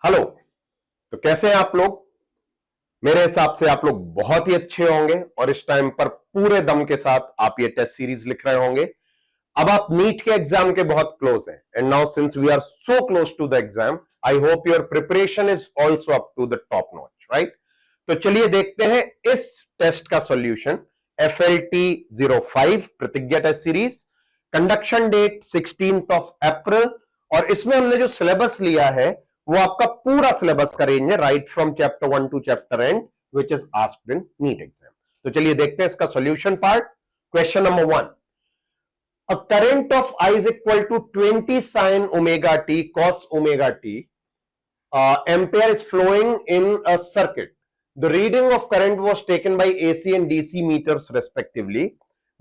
Hello. तो कैसे हैं आप लोग? मेरे हिसाब से आप लोग बहुत ही अच्छे होंगे और इस टाइम पर पूरे दम के साथ आप ये टेस्ट सीरीज लिख रहे होंगे। अब आप नीट के एग्जाम के बहुत क्लोज हैं and now since we are so close to the exam I hope your preparation is also up to the top notch, right? तो चलिए देखते हैं इस टेस्ट का solution. FLT 05 Pratigya test series, conduction date 16th of April, और इसमें हमने जो सिलेबस लिया है वो आपका पूरा सिलेबस का रेंज है, right from chapter 1 to chapter end which is asked in NEET exam. तो चलिए देखते हैं इसका solution part. Question number 1, a current of I is equal to 20 sin omega t cos omega t ampere is flowing in a circuit. The reading of current was taken by AC and DC meters respectively.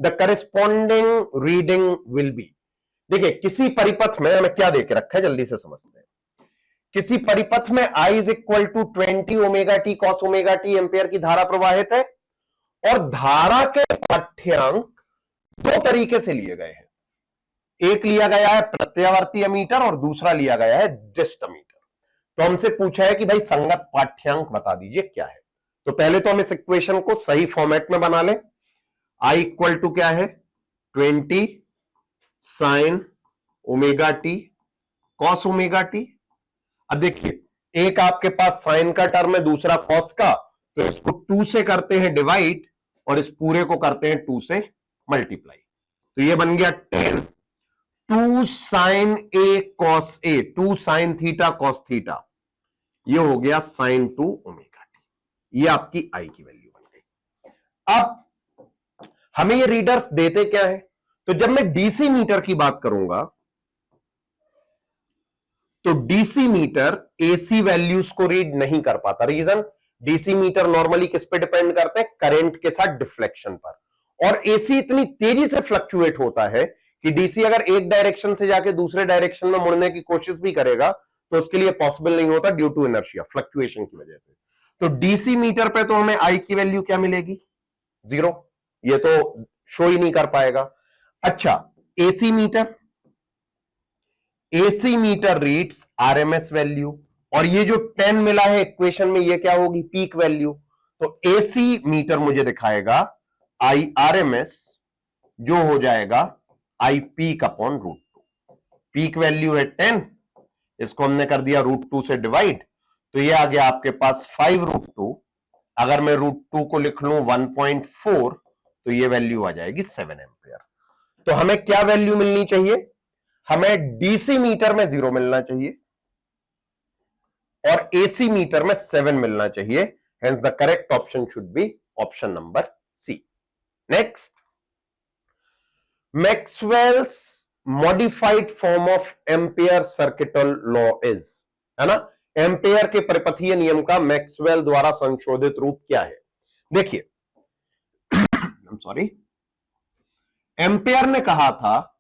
The corresponding reading will be. देखिए किसी परिपथ में हमें क्या देके रखा है, जल्दी से समझते हैं। किसी परिपथ में I is equal to 20 omega T cos omega T ampere की धारा प्रवाहित है और धारा के पाठ्यांक दो तरीके से लिए गए हैं। एक लिया गया है प्रत्यावर्ती एमीटर और दूसरा लिया गया है डिस्ट एमीटर। तो हमसे पूछा है कि भाई संगत पाठ्यांक बता दीजिए क्या है। तो पहले तो हम इस इक्वेशन को सही फॉर्मेट में बना लें। I इक्वल टू क्या है, 20 sine omega T cos omega T. अब देखिए एक आपके पास साइन का टर्म है, दूसरा कॉस का, तो इसको 2 से करते हैं डिवाइड और इस पूरे को करते हैं 2 से मल्टीप्लाई। तो ये बन गया 10 2 sign A cos A, 2 sine theta cos theta, ये हो गया साइन 2 ओमेगा टी। ये आपकी आई की वैल्यू बन गई। अब हमें ये रीडर्स देते क्या है, तो जब मैं डीसी मीटर की बात करूंगा तो डीसी मीटर एसी वैल्यूज को रीड नहीं कर पाता। रीजन, डीसी मीटर नॉर्मली किस पे डिपेंड करते हैं, करंट के साथ डिफ्लेक्शन पर, और एसी इतनी तेजी से फ्लक्चुएट होता है कि डीसी अगर एक डायरेक्शन से जाके दूसरे डायरेक्शन में मुड़ने की कोशिश भी करेगा तो उसके लिए पॉसिबल नहीं होता ड्यू टू इनर्शिया, फ्लक्चुएशन की वजह से। तो डीसी मीटर पे तो हमें आई की वैल्यू क्या मिलेगी, 0, ये तो शो ही नहीं कर पाएगा। अच्छा, AC meter, AC meter reads RMS value, और ये जो 10 मिला है इक्वेशन में ये क्या होगी, पीक वैल्यू। तो एसी मीटर मुझे दिखाएगा आई आरएमएस, जो हो जाएगा आई पीक अपॉन √2। पीक वैल्यू है 10, इसको हमने कर दिया √2 से डिवाइड, तो ये आ गया आपके पास 5√2। अगर मैं √2 को लिख लूं 1.4 तो ये वैल्यू आ जाएगी 7 एम्पियर। तो हमें क्या वैल्यू मिलनी चाहिए, हमें डीसी मीटर में 0 मिलना चाहिए और एसी मीटर में 7 मिलना चाहिए। Hence the correct option should be option number C. Next, Maxwell's modified form of Ampere circuital law is, है ना, एम्पियर के परिपथीय नियम का मैक्सवेल द्वारा संशोधित रूप क्या है। देखिए सॉरी, एम्पियर ने कहा था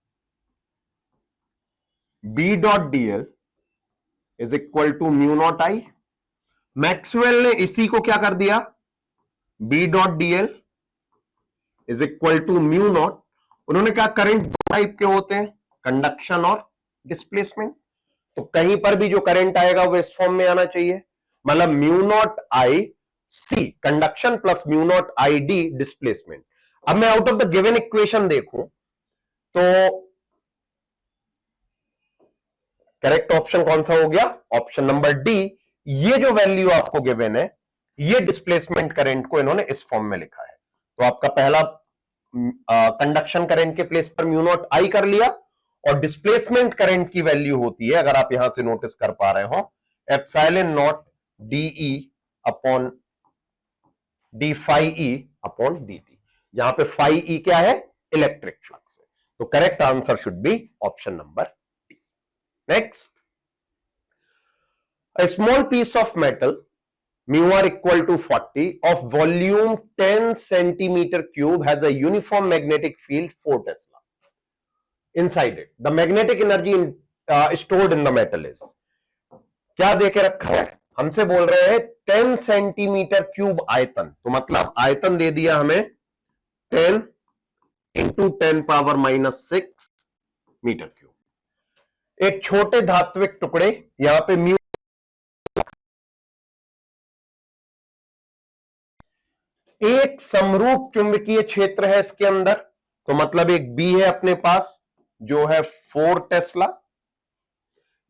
B dot DL is equal to mu naught I. Maxwell ने इसी को क्या कर दिया, B dot DL is equal to mu naught. उन्होंने कहा करंट दो टाइप के होते हैं, कंडक्शन और डिस्प्लेसमेंट। तो कहीं पर भी जो करंट आएगा वो इस फॉर्म में आना चाहिए, मतलब mu naught I C conduction plus mu naught I D displacement. अब मैं out of the given equation देखूं तो करेक्ट ऑप्शन कौन सा हो गया, ऑप्शन नंबर डी। ये जो वैल्यू आपको गिवन है, ये डिस्प्लेसमेंट करंट को इन्होंने इस फॉर्म में लिखा है। तो आपका पहला कंडक्शन करंट के प्लेस पर म्यू नॉट आई कर लिया, और डिस्प्लेसमेंट करंट की वैल्यू होती है, अगर आप यहां से नोटिस कर पा रहे हो, epsilon naught DE upon D phi E upon D T, जहां पे फाई ई क्या है, इलेक्ट्रिक फ्लक्स है। तो correct answer should be option number D. Next, a small piece of metal mu r equal to 40 of volume 10 centimeter cube has a uniform magnetic field 4 Tesla inside it. The magnetic energy stored in the metal is, क्या देके रखा है, हमसे बोल रहे हैं 10 centimetre cube आयतन, तो मतलब आयतन दे दिया हमें 10 इंटू 10 पावर -6 मीटर क्यूब। एक छोटे धात्विक टुकड़े, यहां पे म्यू एक समरूप चुंबकीय क्षेत्र है इसके अंदर, तो मतलब एक बी है अपने पास जो है 4 टेस्ला।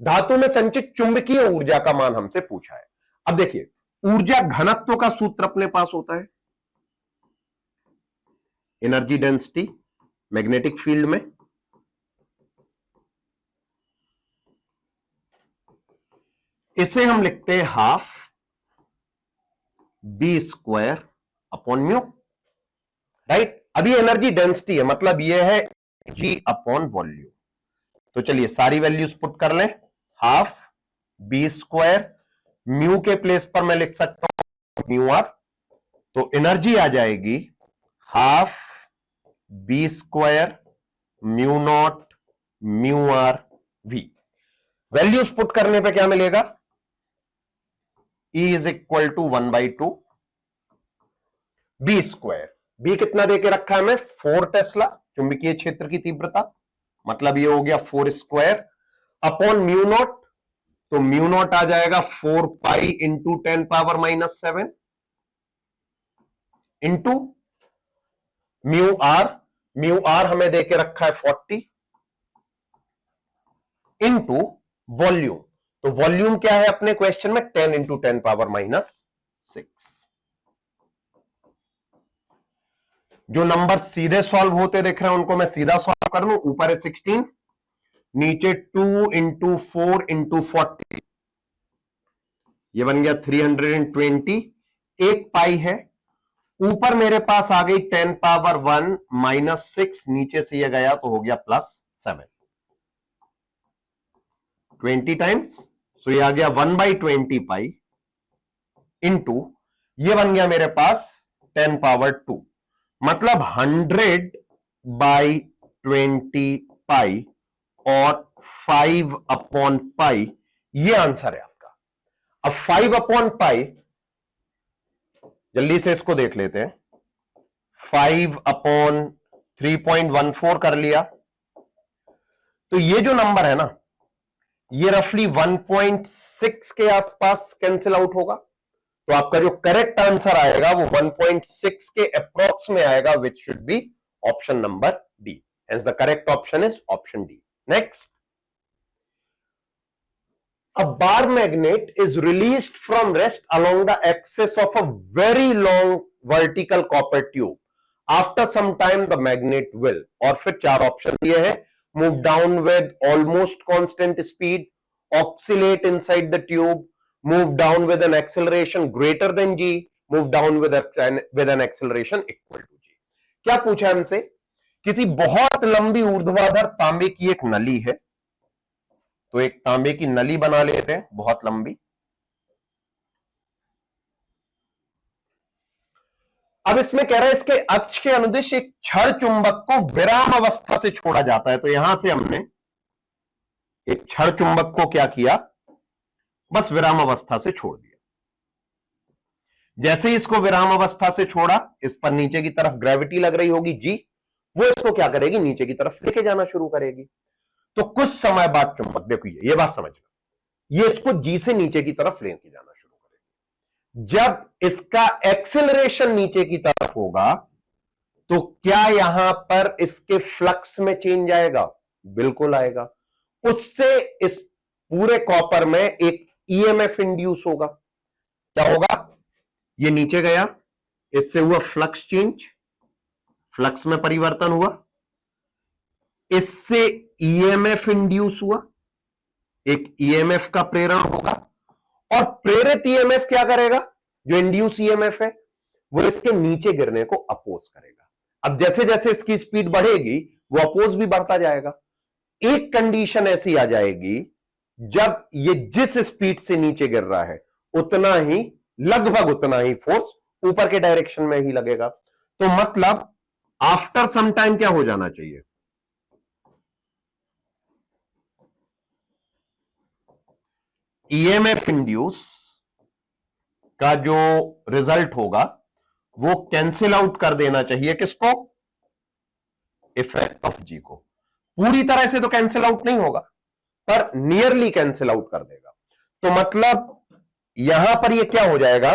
धातु में संचित चुंबकीय ऊर्जा का मान हमसे पूछा है। अब देखिए, ऊर्जा घनत्व का सूत्र अपने पास होता है एनर्जी डेंसिटी मैग्नेटिक फील्ड में, इसे हम लिखते हैं half B square upon mu, right. अभी एनर्जी डेंसिटी है, मतलब यह है जी अपॉन वॉल्यूम। तो चलिए सारी वैल्यूज पुट कर लें, हाफ बी स्क्वायर, म्यू के प्लेस पर मैं लिख सकता हूं म्यू आर, तो एनर्जी आ जाएगी half B square mu not mu R V. Values put करने पे क्या मिलेगा, E is equal to 1/2 B square, B कितना देके रखा है हमें 4 टेस्ला चुंबकीय क्षेत्र की तीव्रता, मतलब ये हो गया 4 स्क्वायर अपॉन म्यू नॉट, तो म्यू नॉट आ जाएगा 4 pi into 10⁻⁻7 into mu R हमें देके रखा है 40 इंटू वॉल्यूम, तो वॉल्यूम क्या है अपने क्वेश्चन में 10 इंटू 10⁻⁻6। जो नंबर सीधे सॉल्व होते देख रहे हैं उनको मैं सीधा सॉल्व कर लूं, ऊपर है 16, नीचे 2 इंटू 4 इंटू 40, ये बन गया 320, एक पाई है, ऊपर मेरे पास आ गई 10⁻⁻6, नीचे से ये गया तो हो गया +7, 20 टाइम्स, सो ये आ गया 1/20 पाई इंटू ये बन गया मेरे पास 10⁻², मतलब 100/20 पाई और 5/पाई, ये आंसर है आपका। अब 5/पाई, जल्दी से इसको देख लेते हैं, 5/3.14 कर लिया, तो ये जो नंबर है ना, ये रफली 1.6 के आसपास कैंसिल आउट होगा, तो आपका जो करेक्ट आंसर आएगा वो 1.6 के अप्रोक्स में आएगा, which should be option number D, hence the correct option is option D. Next, a bar magnet is released from rest along the axis of a very long vertical copper tube. After some time the magnet will, और फिर 4 option दिए हैं, move down with almost constant speed, oscillate inside the tube, move down with an acceleration greater than g, move down with an acceleration equal to g। क्या पूछा हमसे, किसी बहुत लंबी ऊर्ध्वाधर तांबे की एक नली है, तो एक तांबे की नली बना लेते हैं बहुत लंबी। अब इसमें कह रहा है इसके अक्ष के अनुदिश एक क्षण चुंबक को विराम अवस्था से छोड़ा जाता है, तो यहां से हमने एक क्षण चुंबक को क्या किया, बस विराम अवस्था से छोड़ दिया। जैसे ही इसको विराम अवस्था से छोड़ा, इस पर नीचे की तरफ ग्रेविटी लग रही होगी जी, वो इसको क्या करेगी, नीचे की तरफ लेके जाना शुरू करेगी। तो कुछ समय बाद चुंबक, देखो ये बात समझ लो, ये इसको जी से नीचे की तरफ लेके जाना शुरू करेगी। जब इसका एक्सेलरेशन नीचे की तरफ होगा तो क्या यहां पर इसके फ्लक्स में चेंज आएगा, बिल्कुल आएगा। उससे इस पूरे कॉपर में एक ईएमएफ इंड्यूस होगा। क्या होगा, ये नीचे गया, इससे हुआ फ्लक्स चेंज, फ्लक्स में परिवर्तन हुआ, इससे ईएमएफ इंड्यूस हुआ, एक ईएमएफ का प्रेरण होगा, और प्रेरित ईएमएफ क्या करेगा, जो इंड्यूस ईएमएफ है वो इसके नीचे गिरने को अपोज करेगा। अब जैसे जैसे इसकी स्पीड बढ़ेगी वो अपोज भी बढ़ता जाएगा। एक कंडीशन ऐसी आ जाएगी जब ये जिस स्पीड से नीचे गिर रहा है उतना ही, लगभग उतना ही फोर्स ऊपर के डायरेक्शन में ही लगेगा। तो मतलब आफ्टर सम टाइम क्या हो जाना चाहिए, ईएमएफ इंड्यूस का जो रिजल्ट होगा वो कैंसिल आउट कर देना चाहिए, किसको, इफेक्ट ऑफ जी को। पूरी तरह से तो कैंसिल आउट नहीं होगा पर नियरली कैंसिल आउट कर देगा। तो मतलब यहां पर ये क्या हो जाएगा,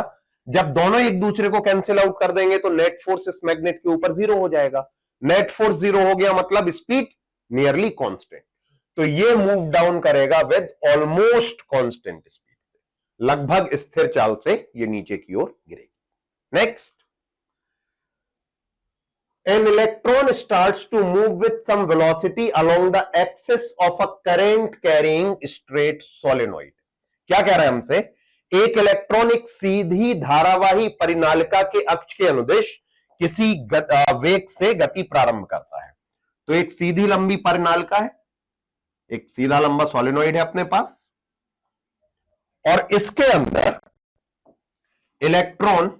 जब दोनों एक दूसरे को कैंसिल आउट कर देंगे तो नेट फोर्स इस मैग्नेट के ऊपर 0 हो जाएगा। नेट फोर्स 0 हो गया मतलब स्पीड नियरली कांस्टेंट। तो ये मूव डाउन करेगा विद ऑलमोस्ट कांस्टेंट स्पीड से, लगभग स्थिर चाल से ये नीचे की ओर गिरेगी। Next, an electron starts to move with some velocity along the axis of a current carrying straight solenoid। क्या कह रहा है हमसे? एक इलेक्ट्रॉन एक सीधी धारावाही परिनालिका के अक्ष के अनुदिश किसी वेग से गति प्रारंभ करता है। तो एक सीधी लंबी परिनालिका है, एक सीधा लंबा सोलेनॉइड है अपने पास, और इसके अंदर इलेक्ट्रॉन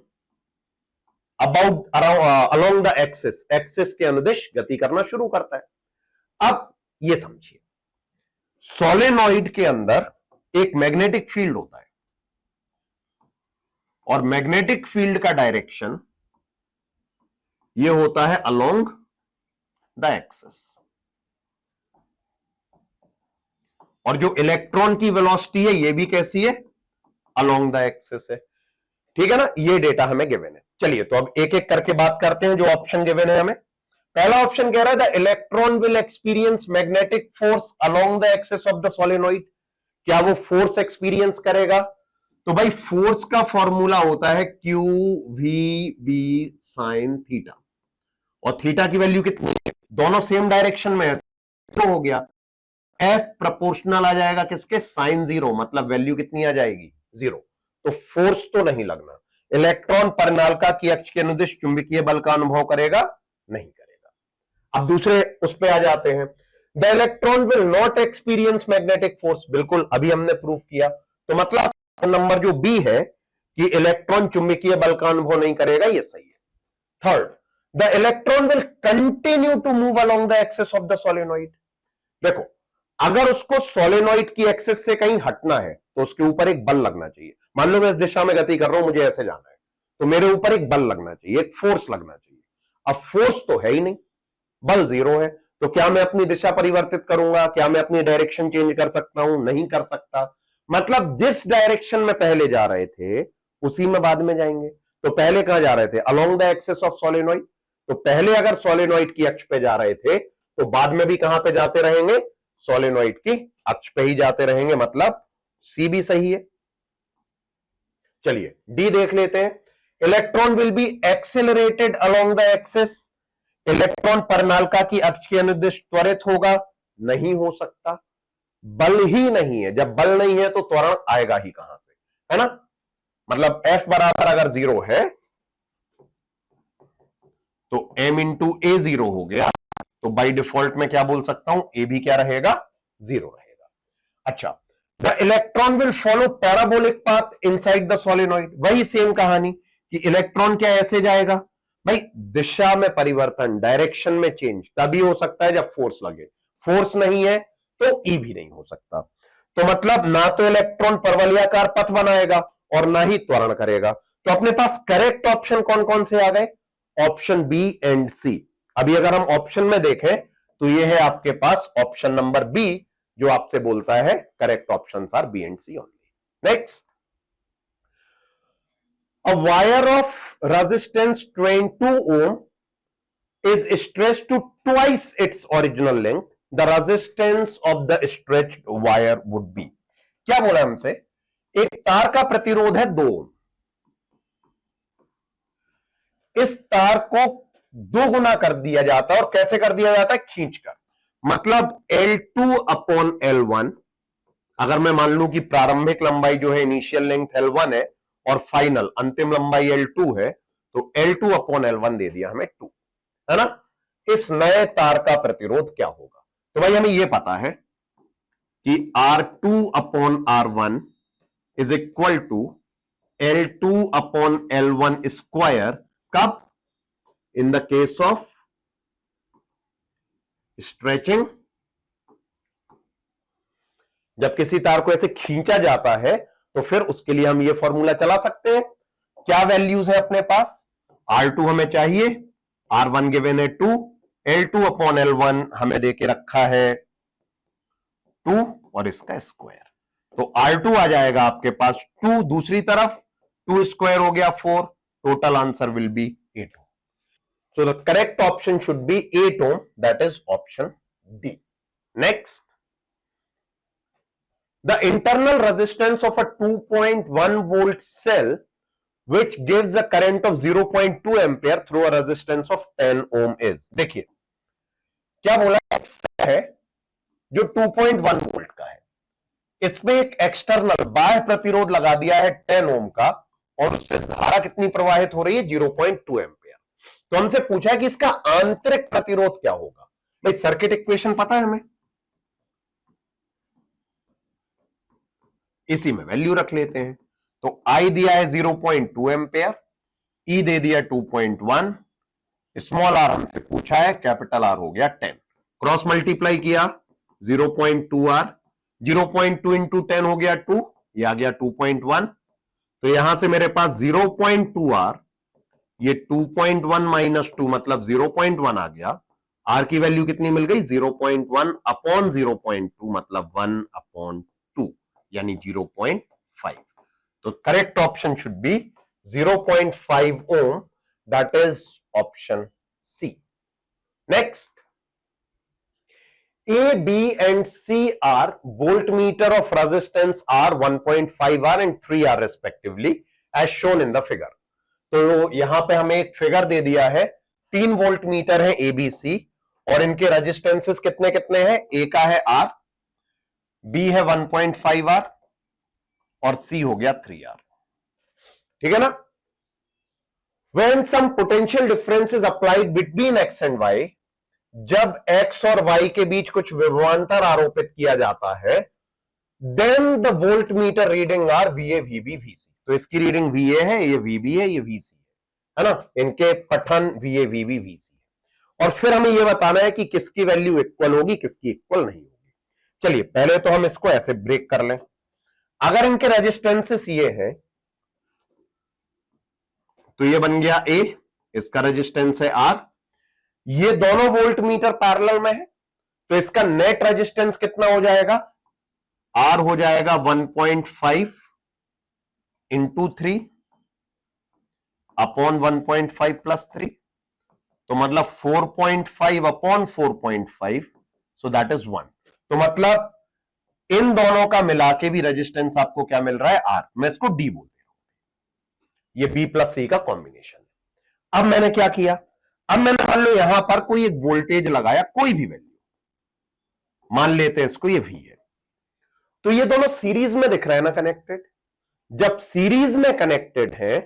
अलोंग द एक्सिस के अनुदिश गति करना शुरू करता है। अब ये समझिए, सोलेनॉइड के अंदर एक मैग्नेटिक फील्ड होता है और मैग्नेटिक फील्ड का डायरेक्शन ये होता है अलोंग द एक्सिस, और जो इलेक्ट्रॉन की वेलोसिटी है ये भी कैसी है? अलोंग द एक्सिस है। ठीक है ना, ये डेटा हमें गिवन है। चलिए तो अब एक एक करके बात करते हैं जो ऑप्शन गिवन है हमें। पहला ऑप्शन कह रहा है the electron will experience magnetic force along the axis of the solenoid. क्या वो फोर्स एक्सपीरियंस करेगा? तो भाई फोर्स का फॉर्मूला होता है Q V B sine theta, और थीटा की वैल्यू कितनी है? दोनों सेम डायरेक्शन में है तो हो गया एफ प्रोपोर्शनल आ जाएगा किसके? साइन 0, मतलब वैल्यू कितनी आ जाएगी? 0। तो फोर्स तो नहीं लगना। इलेक्ट्रॉन परिनालिका की अक्ष के अनुदिश चुंबकीय बल का अनुभव करेगा? नहीं करेगा। अब दूसरे उस पे आ जाते हैं, the electron will not experience magnetic force. बिल्कुल, अभी हमने प्रूव किया। तो मतलब नंबर जो बी है कि इलेक्ट्रॉन चुंबकीय बल का अनुभव नहीं करेगा, ये सही है। Third, the electron will continue to move along the axis of the solenoid. देखो, अगर उसको सोलेनॉइड की एक्सिस से कहीं हटना है तो उसके ऊपर एक बल लगना चाहिए। मान लो मैं इस दिशा में गति कर रहा हूं, मुझे ऐसे जाना है, तो मेरे ऊपर एक बल लगना चाहिए, एक फोर्स लगना चाहिए। अब फोर्स तो है ही नहीं, बल 0 है, तो क्या मैं अपनी दिशा परिवर्तित करूंगा? क्या मैं अपनी डायरेक्शन चेंज कर सकता हूं? नहीं कर सकता। मतलब जिस डायरेक्शन में पहले जा रहे थे उसी में बाद में जाएंगे। तो पहले कहां जा रहे थे? Along the axis of solenoid. तो पहले अगर सोलेनॉइड की अक्ष पे जा रहे थे तो बाद में भी कहां पे जाते रहेंगे? सोलेनॉइड की अक्ष पे ही जाते रहेंगे, मतलब सी भी सही है। चलिए डी देख लेते हैं, electron will be accelerated along the axis. Electron परिनालिका की अक्ष के अनुदिश त्वरित होगा? नहीं हो सकता, बल ही नहीं है। जब बल नहीं है तो त्वरण आएगा ही कहां से, है ना? मतलब F बराबर अगर 0 है तो m इंटू ए 0 हो गया, तो बाय डिफॉल्ट में क्या बोल सकता हूं? ए भी क्या रहेगा? 0 रहेगा। अच्छा, the electron will follow parabolic path inside the solenoid. वही सेम कहानी कि इलेक्ट्रॉन क्या ऐसे जाएगा? भाई दिशा में परिवर्तन, डायरेक्शन में चेंज तभी हो सकता है जब फोर्स लगे। फोर्स नहीं है तो ई भी नहीं हो सकता। तो मतलब ना तो इलेक्ट्रॉन परवलयाकार पथ बनाएगा और ना ही त्वरण करेगा। तो अपने पास करेक्ट ऑप्शन कौन कौन से आ गए? ऑप्शन बी एंड सी। अभी अगर हम ऑप्शन में देखें तो ये है आपके पास ऑप्शन नंबर बी, जो आपसे बोलता है correct option are B and C only. Next, a wire of resistance 22 ohm is stretched to twice its original length. The resistance of the stretched wire would be। क्या बोला हमसे? एक तार का प्रतिरोध है 2 ओम, इस तार को 2 गुना कर दिया जाता है। और कैसे कर दिया जाता है? खींचकर। मतलब L2 अपॉन L1, अगर मैं मान लूं कि प्रारंभिक लंबाई जो है इनिशियल लेंथ L1 है और फाइनल अंतिम लंबाई L2 है, तो L2 अपॉन L1 दे दिया हमें 2, है ना? इस नए तार का प्रतिरोध क्या होगा? तो भाई हमें यह पता है कि R2 upon R1 is equal to L2 upon L1 square. कब? In the case of stretching, जब किसी तार को ऐसे खींचा जाता है तो फिर उसके लिए हम ये फॉर्मूला चला सकते हैं। क्या वैल्यूज है अपने पास? R2 हमें चाहिए, R1 गिवन है 2, L2 अपॉन L1 हमें देके रखा है 2 और इसका स्क्वायर। तो R2 आ जाएगा आपके पास 2, दूसरी तरफ 2 स्क्वायर हो गया 4, total answer will be 8 ohm. So the correct option should be 8 ohm, that is option D. Next, the internal resistance of a 2.1 volt cell which gives a current of 0.2 ampere through a resistance of 10 ohm is. देखिए क्या बोला है, जो 2.1 volt का है, इसमें एक external बाह्य प्रतिरोध लगा दिया है 10 ओम का, और उससे धारा कितनी प्रवाहित हो रही है 0.2 एम्पियर. तो हमसे पूछा है कि इसका आंतरिक प्रतिरोध क्या होगा. भाई सर्किट इक्वेशन पता है हमें, इसी में वैल्यू रख लेते हैं. तो I दिया है 0.2 एम्पियर, E दे दिया 2.1, स्मॉल r हमसे पूछा है, कैपिटल R हो गया 10. क्रॉस मल्टीप्लाई किया 0.2R, 0.2 इंटू 10 हो गया 2, ये आ गया 2.1. तो यहां से मेरे पास 0.2R, ये 2.1 माइनस 2 मतलब 0.1 आ गया. R की वैल्यू कितनी मिल गई 0.1 अपॉन 0.2 मतलब 1 अपॉन 2 यानी 0.5. तो correct option should be 0.5 ohm, that is option C. Next, A, B and C are voltmeter of resistance R, 1.5R and 3R respectively as shown in the figure. तो यहां पे हमें एक फिगर दे दिया है, 3 वोल्ट मीटर है ABC और इनके रेजिस्टेंसेस कितने कितने हैं. A का है R, B है 1.5R और C हो गया 3R. ठीक है ना. When some potential difference is applied between X and Y, जब x और y के बीच कुछ विभवांतर आरोपित किया जाता है, then the voltmeter reading are VA, VB, VC. तो इसकी रीडिंग VA है, ये VB है, ये VC है ना. इनके पठन VA, VB, VC है. और फिर हमें यह बताना है कि किसकी वैल्यू इक्वल होगी, किसकी इक्वल नहीं होगी. चलिए पहले तो हम इसको ऐसे ब्रेक कर लें. अगर इनके रेजिस्टेंसेस ये है तो ये बन गया A, इसका रेजिस्टेंस है R, ये दोनों वोल्ट मीटर पैरेलल में है, तो इसका नेट रेजिस्टेंस कितना हो जाएगा, R हो जाएगा 1.5 इंटू 3 अपॉन 1.5 प्लस 3, तो मतलब 4.5 अपॉन 4.5, सो दैट इज 1. तो मतलब इन दोनों का मिला के भी रेजिस्टेंस आपको क्या मिल रहा है R. मैं इसको D बोल दे रहा हूं, ये B प्लस C का कॉम्बिनेशन है. अब मैंने क्या किया, अब मैंने मान लो यहां पर कोई एक वोल्टेज लगाया, कोई भी वैल्यू, मान लेते हैं इसको ये V है. तो ये दोनों सीरीज में दिख रहे हैं ना कनेक्टेड. जब सीरीज में कनेक्टेड है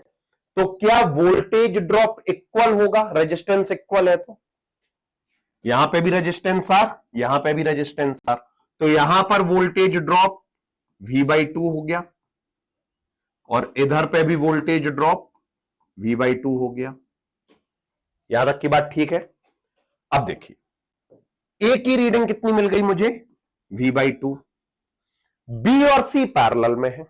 तो क्या वोल्टेज ड्रॉप इक्वल होगा, रेजिस्टेंस इक्वल है. तो यहां पे भी रेजिस्टेंस R, यहां पे भी रेजिस्टेंस R, तो यहां पर वोल्टेज ड्रॉप V/2 हो गया और इधर पे भी वोल्टेज ड्रॉप V/2 हो गया. यहां तक की बात ठीक है. अब देखिए A की रीडिंग कितनी मिल गई मुझे V/2. B और C पैरेलल में है,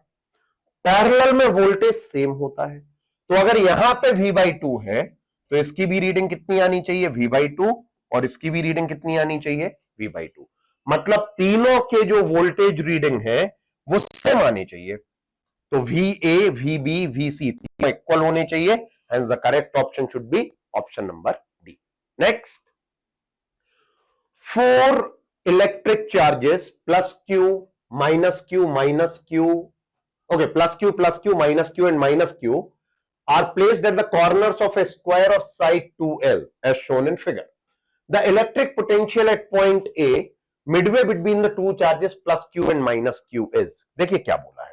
पैरेलल में वोल्टेज सेम होता है, तो अगर यहां पे V/2 है तो इसकी भी रीडिंग कितनी आनी चाहिए V/2 और इसकी भी रीडिंग कितनी आनी चाहिए V/2. मतलब तीनों के जो वोल्टेज रीडिंग है वो सेम आनी चाहिए. तो VA, VB, VC तीनों इक्वल होने चाहिए. Hence the correct option should be option number D. Next, 4 electric charges plus Q, minus Q, minus Q, okay, plus Q, minus Q and minus Q are placed at the corners of a square of side 2L as shown in figure. The electric potential at point A midway between the two charges plus Q and minus Q is. देखिए क्या बोला है,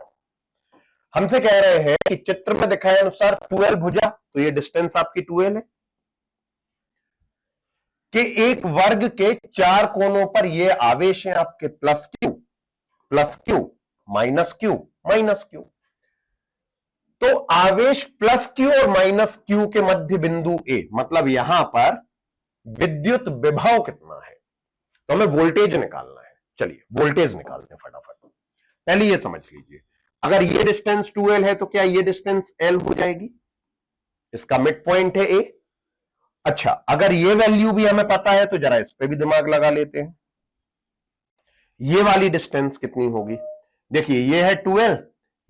हमसे कह रहे हैं कि चित्र में दिखाए अनुसार 2L भुजा, तो ये डिस्टेंस आपकी 2L है, कि एक वर्ग के 4 कोनों पर ये आवेश हैं आपके plus Q, minus Q, minus Q. तो आवेश प्लस Q और माइनस Q के मध्य बिंदु A, मतलब यहां पर विद्युत विभव कितना है, तो हमें वोल्टेज निकालना है. चलिए वोल्टेज निकालते हैं फटाफट. पहले ये समझ लीजिए, अगर ये डिस्टेंस 2L है तो क्या ये डिस्टेंस L हो जाएगी, इसका मिड पॉइंट है A. अच्छा, अगर ये वैल्यू भी हमें पता है तो जरा इस पे भी दिमाग लगा लेते हैं. ये वाली डिस्टेंस कितनी होगी, देखिए ये है 2L,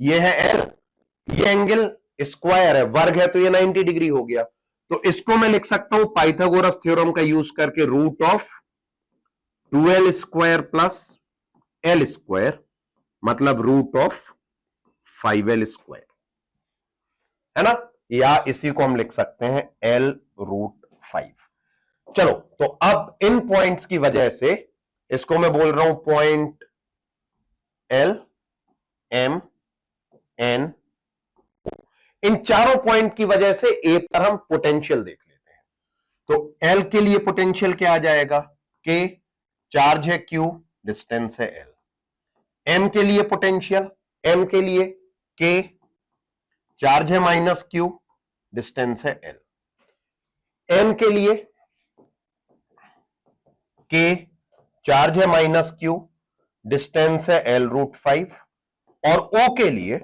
ये है L, ये एंगल स्क्वायर है, वर्ग है, तो ये 90 डिग्री हो गया। तो इसको मैं लिख सकता हूं पाइथागोरस थ्योरम का यूज करके root of 2l square plus l square मतलब रूट ऑफ 5l स्क्वायर, है ना, या इसी को हम लिख सकते हैं l रूट 5। चलो, तो अब इन पॉइंट्स की वजह से इसको मैं बोल रहा हूं पॉइंट L M N, इन चारों पॉइंट की वजह से ए पर हम पोटेंशियल देख लेते हैं। तो एल के लिए पोटेंशियल क्या आ जाएगा, के, चार्ज है क्यू, डिस्टेंस है एल। एम के लिए पोटेंशियल, एम के लिए के, चार्ज है माइनस क्यू, डिस्टेंस है एल। एन के लिए के, चार्ज है माइनस क्यू, डिस्टेंस है एल रूट 5। और ओ के लिए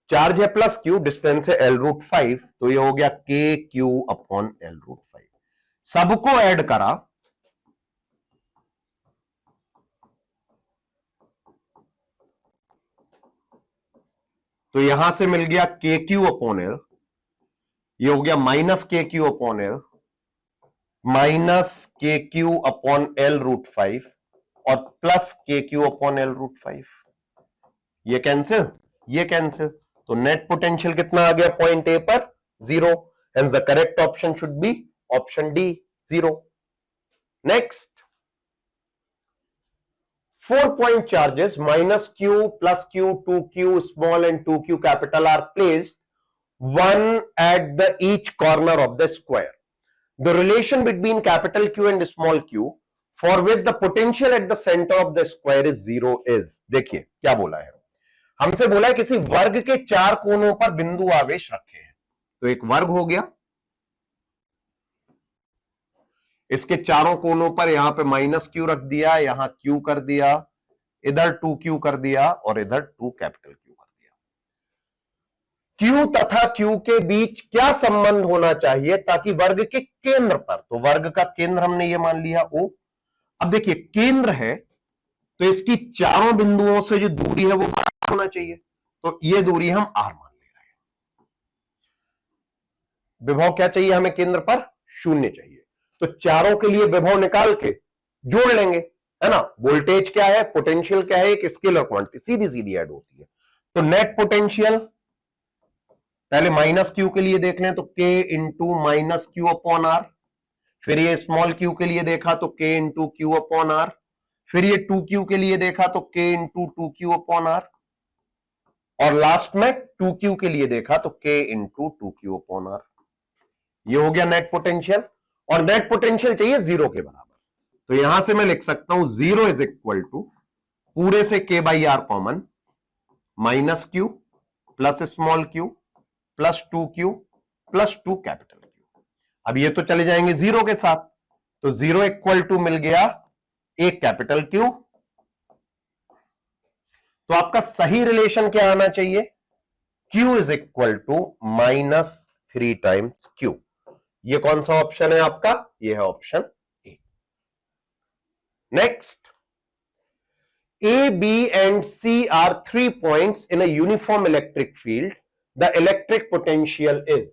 चार्ज है प्लस क्यू, डिस्टेंस है एल रूट 5। तो ये हो गया के क्यू अपॉन एल रूट 5। सबको ऐड करा तो यहां से मिल गया के क्यू अपॉन एल, ये हो गया माइनस के क्यू अपॉन एल, माइनस के क्यू अपॉन एल रूट 5 और प्लस के क्यू अपॉन एल रूट 5। ये कैंसिल, ये कैंसिल, तो नेट पोटेंशियल कितना आ गया पॉइंट ए पर, 0। Hence the correct option should be option D, 0। Next, 4 point charges minus q plus q, 2q small and 2q capital are placed one at the each corner of the square. The relation between capital Q and small q for which the potential at the center of the square is 0 is, देखिए क्या बोला है, हमसे बोला है किसी वर्ग के 4 कोनों पर बिंदु आवेश रखे हैं। तो एक वर्ग हो गया, इसके चारों कोनों पर यहां पे माइनस क्यू रख दिया, यहां क्यू कर दिया, इधर 2q कर दिया और इधर 2 कैपिटल क्यू कर दिया। q तथा q के बीच क्या संबंध होना चाहिए ताकि वर्ग के केंद्र पर, तो वर्ग का केंद्र हमने ये मान लिया O। अब देखिए केंद्र है तो इसकी चारों बिंदुओं से जो दूरी है वो बराबर होना चाहिए, तो ये दूरी हम r मान ले रहे हैं। विभव क्या चाहिए हमें केंद्र पर, 0 चाहिए। तो चारों के लिए विभव निकाल के जोड़ लेंगे, है ना। वोल्टेज क्या है, पोटेंशियल क्या है, एक स्केलर क्वांटिटी, सीधी सीधी ऐड होती है। तो नेट पोटेंशियल पहले माइनस क्यू के लिए देख लें तो k into minus Q upon R, फिर ये स्मॉल क्यू के लिए देखा तो k into Q upon R, फिर ये 2q के लिए देखा तो k into 2q upon R, और लास्ट में 2q के लिए देखा तो k into 2q upon are. ये हो गया नेट पोटेंशियल, और नेट पोटेंशियल चाहिए 0 के बराबर। तो यहां से मैं लिख सकता हूं 0 इज इक्वल टू पूरे से k by R common, minus Q plus small Q plus 2q plus 2 capital Q. अब ये तो चले जाएंगे 0 के साथ, तो 0 इक्वल टू मिल गया एक कैपिटल क्यू। तो आपका सही रिलेशन क्या आना चाहिए, q is equal to minus 3 times q। ये कौन सा ऑप्शन है आपका, ये है option A. Next, A, B and C are 3 points in a uniform electric field. The electric potential is,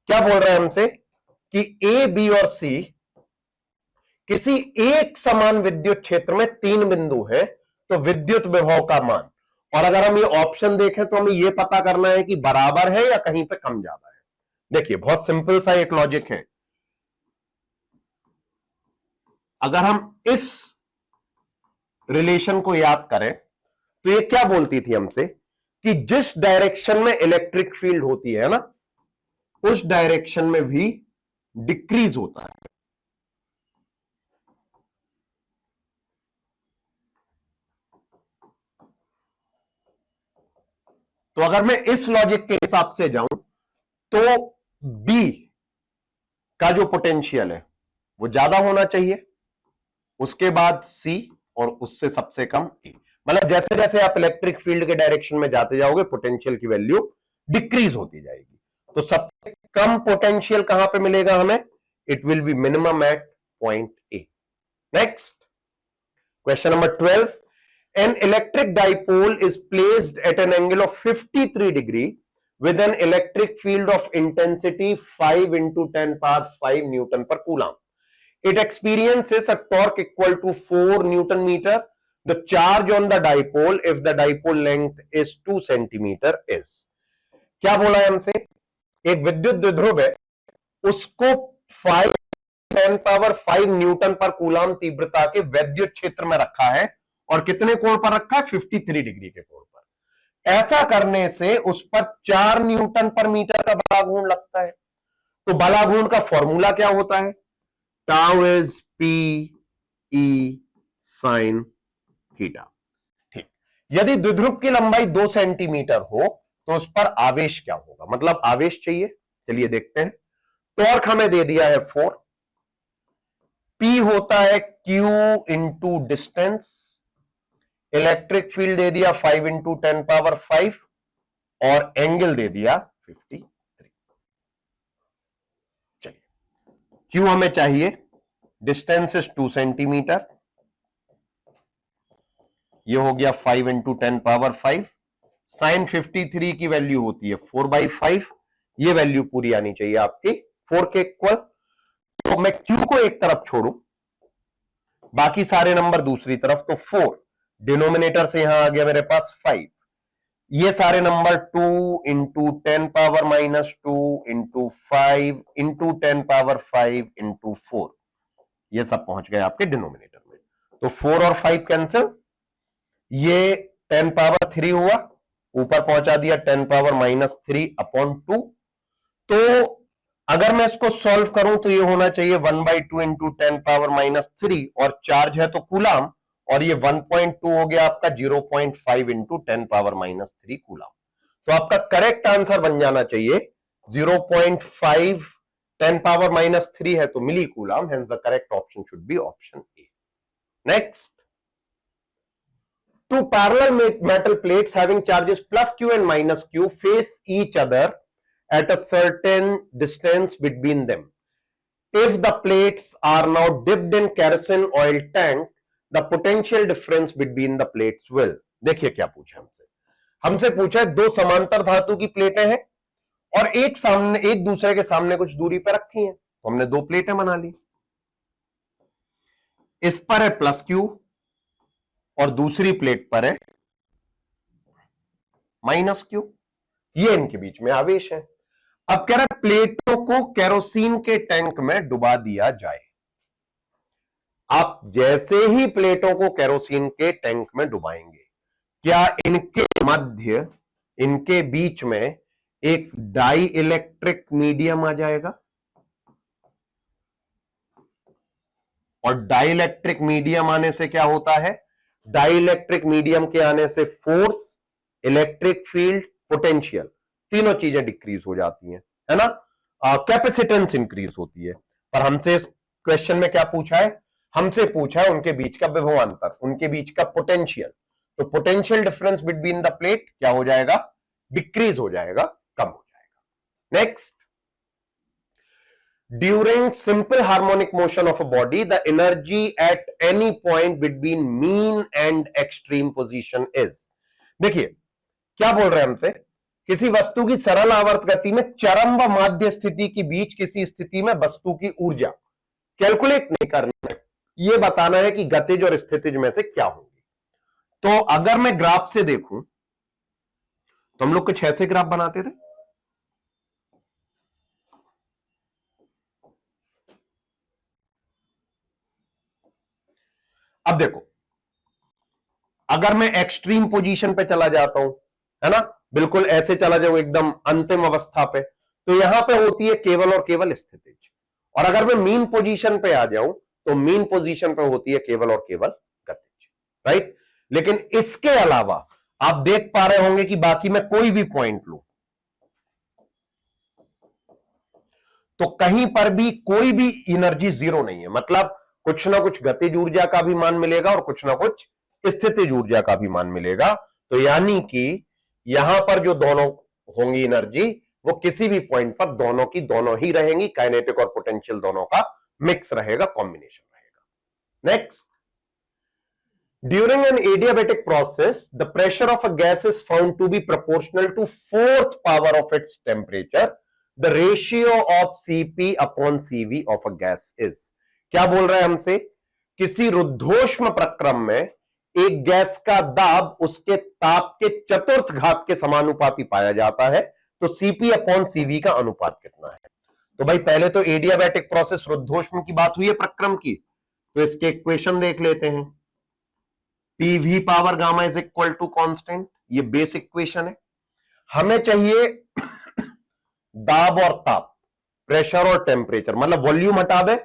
क्या बोल रहा है हमसे कि A, B और C किसी एक समान विद्युत क्षेत्र में 3 बिंदु है, तो विद्युत विभव का मान। और अगर हम ये ऑप्शन देखें तो हमें ये पता करना है कि बराबर है या कहीं पे कम ज्यादा है। देखिए बहुत सिंपल सा एक लॉजिक है, अगर हम इस रिलेशन को याद करें तो ये क्या बोलती थी हमसे कि जिस डायरेक्शन में इलेक्ट्रिक फील्ड होती है ना, उस डायरेक्शन में भी डिक्रीज होता है। तो अगर मैं इस लॉजिक के हिसाब से जाऊं तो B का जो पोटेंशियल है वो ज्यादा होना चाहिए, उसके बाद C और उससे सबसे कम A। मतलब जैसे जैसे आप इलेक्ट्रिक फील्ड के डायरेक्शन में जाते जाओगे पोटेंशियल की वैल्यू डिक्रीज होती जाएगी। तो सबसे कम पोटेंशियल कहां पे मिलेगा हमें, it will be minimum at point A. Next, question number 12, an electric dipole is placed at an angle of 53 degree with an electric field of intensity 5 into 10 power 5 Newton per coulomb. It experiences a torque equal to 4 Newton meter. The charge on the dipole, if the dipole length is 2 centimeter, is. क्या बोला है हमसे? एक विद्युत द्विध्रुव है, उसको 5 10 power 5 Newton पर कूलाम तीव्रता के वैद्युत क्षेत्र में रखा है और कितने कोण पर रखा है? 53 डिग्री के कोण पर। ऐसा करने से उस पर 4 न्यूटन पर मीटर का बलाघूर्ण लगता है। तो बलाघूर्ण का फॉर्मूला क्या होता है? Tau is P E sine theta. ठीक, यदि द्विध्रुव की लंबाई 2 सेंटीमीटर हो तो उस पर आवेश क्या होगा? मतलब आवेश चाहिए, चलिए देखते हैं। टॉर्क हमें दे दिया है 4, P होता है Q into distance, electric field दे दिया 5 इंटू 10 पावर 5 और एंगल दे दिया 53। चलिए, Q हमें चाहिए, डिस्टेंस इज 2 सेंटीमीटर, ये हो गया 5 इंटू 10 पावर 5, साइन 53 की वैल्यू होती है 4/5, ये वैल्यू पूरी आनी चाहिए आपकी 4 के इक्वल। तो मैं Q को एक तरफ छोड़ू, बाकी सारे नंबर दूसरी तरफ, तो 4 डिनोमिनेटर से यहां आ गया मेरे पास 5, ये सारे number 2 into 10 power minus 2 into 5 into 10 power 5 into 4, ये सब पहुंच गए आपके डिनोमिनेटर में। तो 4 और 5 कैंसिल, ये 10 पावर 3 हुआ, ऊपर पहुंचा दिया 10 पावर माइनस 3 अपॉन 2। तो अगर मैं इसको सॉल्व करूं तो ये होना चाहिए 1/2 इंटू 10 पावर माइनस 3, और चार्ज है तो कूलाम, और ये 1.2 हो गया आपका 0.5 इंटू 10 पावर माइनस 3 कूलाम। तो आपका करेक्ट आंसर बन जाना चाहिए 0.5 10 पावर माइनस 3 है तो milli coulomb, hence the correct option should be option A. Next, two parallel metal plates having charges plus Q and minus Q face each other at a certain distance between them. If the plates are now dipped in kerosene oil tank, the potential difference between the plates will. देखिए क्या पूछा हमसे, हमसे पूछा है दो समांतर धातु की प्लेटें हैं और एक दूसरे के सामने कुछ दूरी पर रखी हैं, तो हमने दो प्लेटें बना ली। इस पर है प्लस Q और दूसरी प्लेट पर है माइनस Q, ये इनके बीच में आवेश है। अब कह रहा है प्लेटों को केरोसिन के टैंक में डुबा दिया जाए। आप जैसे ही प्लेटों को केरोसिन के टैंक में डुबाएंगे, क्या इनके मध्य, इनके बीच में एक डाई इलेक्ट्रिक मीडियम आ जाएगा? और डाई इलेक्ट्रिक मीडियम आने से क्या होता है? डाई इलेक्ट्रिक मीडियम के आने से फोर्स, इलेक्ट्रिक फील्ड, पोटेंशियल, तीनों चीजें डिक्रीज हो जाती हैं, है ना? कैपेसिटेंस इंक्रीज होती है। पर हमसे इस क्वेश्चन में क्या पूछा है? हमसे पूछा है उनके बीच का विभवांतर, उनके बीच का पोटेंशियल। तो potential difference between the plate क्या हो जाएगा? डिक्रीज हो जाएगा, कम हो जाएगा। Next, during simple harmonic motion of a body, the energy at any point between mean and extreme position is. देखिए क्या बोल रहे हैं हमसे, किसी वस्तु की सरल आवर्त गति में चरम व माध्य स्थिति के बीच किसी स्थिति में वस्तु की ऊर्जा कैलकुलेट नहीं करना है, ये बताना है कि गतिज और स्थितिज में से क्या होगी। तो अगर मैं ग्राफ से देखूं तो हम लोग कुछ ऐसे ग्राफ बनाते थे, अब देखो अगर मैं एक्सट्रीम पोजीशन पे चला जाता हूं, है ना, बिल्कुल ऐसे चला जाऊं एकदम अंतिम अवस्था पे, तो यहां पे होती है केवल और केवल स्थितिज। और अगर मैं मीन पोजीशन पे आ जाऊं तो मीन पोजीशन पे होती है केवल और केवल गतिज, राइट? लेकिन इसके अलावा आप देख पा रहे होंगे कि बाकी मैं कोई भी पॉइंट लूं तो कहीं पर भी कोई भी एनर्जी जीरो नहीं है, मतलब कुछ ना कुछ गतिज ऊर्जा का भी मान मिलेगा और कुछ ना कुछ स्थितिज ऊर्जा का भी मान मिलेगा। तो यानी कि यहां पर जो दोनों होंगी एनर्जी, वो किसी भी पॉइंट पर दोनों की दोनों ही रहेंगी, काइनेटिक और पोटेंशियल दोनों का मिक्स रहेगा, कॉम्बिनेशन रहेगा। Next, During an adiabatic process, the pressure of a gas is found to be proportional to fourth power of its temperature. The ratio of Cp upon Cv of a gas is. क्या बोल रहा है हमसे? किसी रुद्धोष्म प्रक्रम में एक gas का दाब उसके ताप के चतुर्थ घात के समानुपाती पाया जाता है, तो Cp अपॉन Cv का अनुपात कितना है? तो भाई पहले तो एडियाबैटिक प्रोसेस रुद्धोष्म की बात हुई है प्रक्रम की, तो इसके इक्वेशन देख लेते हैं। PV power gamma is equal to constant, ये बेस इक्वेशन है। हमें चाहिए दाब और ताप, प्रेशर और टेम्परेचर, मतलब वॉल्यूम हटा दे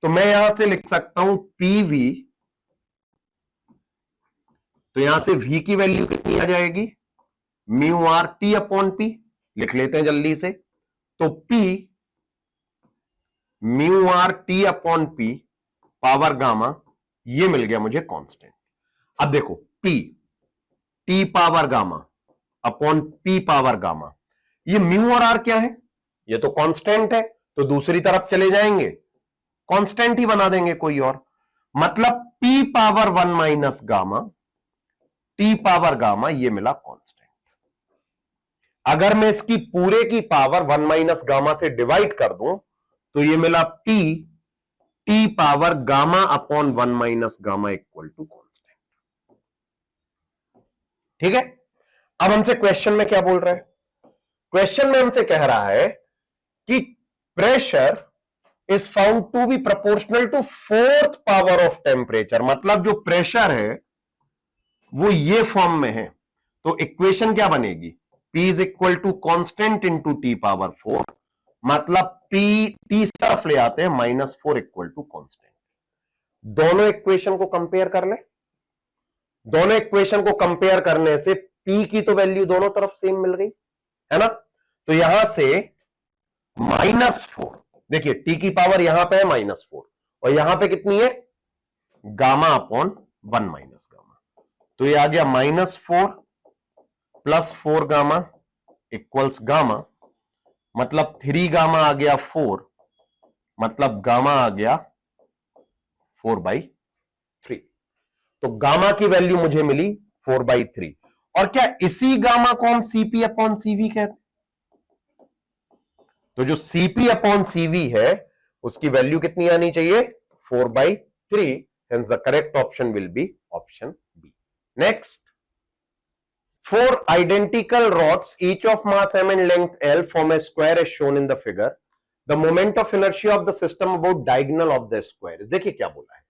तो मैं यहां से लिख सकता हूं पीवी, तो यहां से V की वैल्यू कितनी आ जाएगी, mu R T upon P, लिख लेते हैं जल्दी से। तो P mu R T upon P power gamma, ये मिल गया मुझे कांस्टेंट। अब देखो P T power gamma upon P power gamma, ये म्यू और आर क्या है, ये तो कांस्टेंट है, तो दूसरी तरफ चले जाएंगे कांस्टेंट ही बना देंगे कोई और, मतलब P power 1 minus gamma T power gamma, ये मिला कांस्टेंट। अगर मैं इसकी पूरे की पावर 1 माइनस गामा से डिवाइड कर दूं तो ये मिला P T power gamma upon 1 minus gamma equal to constant. ठीक है, अब हमसे क्वेश्चन में क्या बोल रहा है? क्वेश्चन में हमसे कह रहा है कि pressure is found to be proportional to fourth power of temperature, मतलब जो प्रेशर है वो ये फॉर्म में है, तो इक्वेशन क्या बनेगी, P is equal to constant into T power 4, मतलब P टी तरफ ले आते हैं -4 इक्वल टू कॉन्स्टेंट। दोनों इक्वेशन को कंपेयर कर ले, दोनों इक्वेशन को कंपेयर करने से P की तो वैल्यू दोनों तरफ सेम मिल गई है ना, तो यहां से -4, देखिए T की पावर यहां पे है -4 और यहां पे कितनी है, गामा अपॉन 1 माइनस गामा, तो ये आ गया -4 प्लस 4 गामा इक्वल्स गामा, मतलब 3 गामा आ गया 4, मतलब गामा आ गया 4/3, तो गामा की वैल्यू मुझे मिली 4/3। और क्या इसी गामा को हम Cp अपॉन Cv कहते हैं? तो जो Cp अपॉन Cv है उसकी वैल्यू कितनी आनी चाहिए, 4/3, hence the correct option will be option B. Next, 4 identical rods, each of mass m and length L, form a square as shown in the figure. The moment of inertia of the system about diagonal of the square is, देखिए क्या बोला है,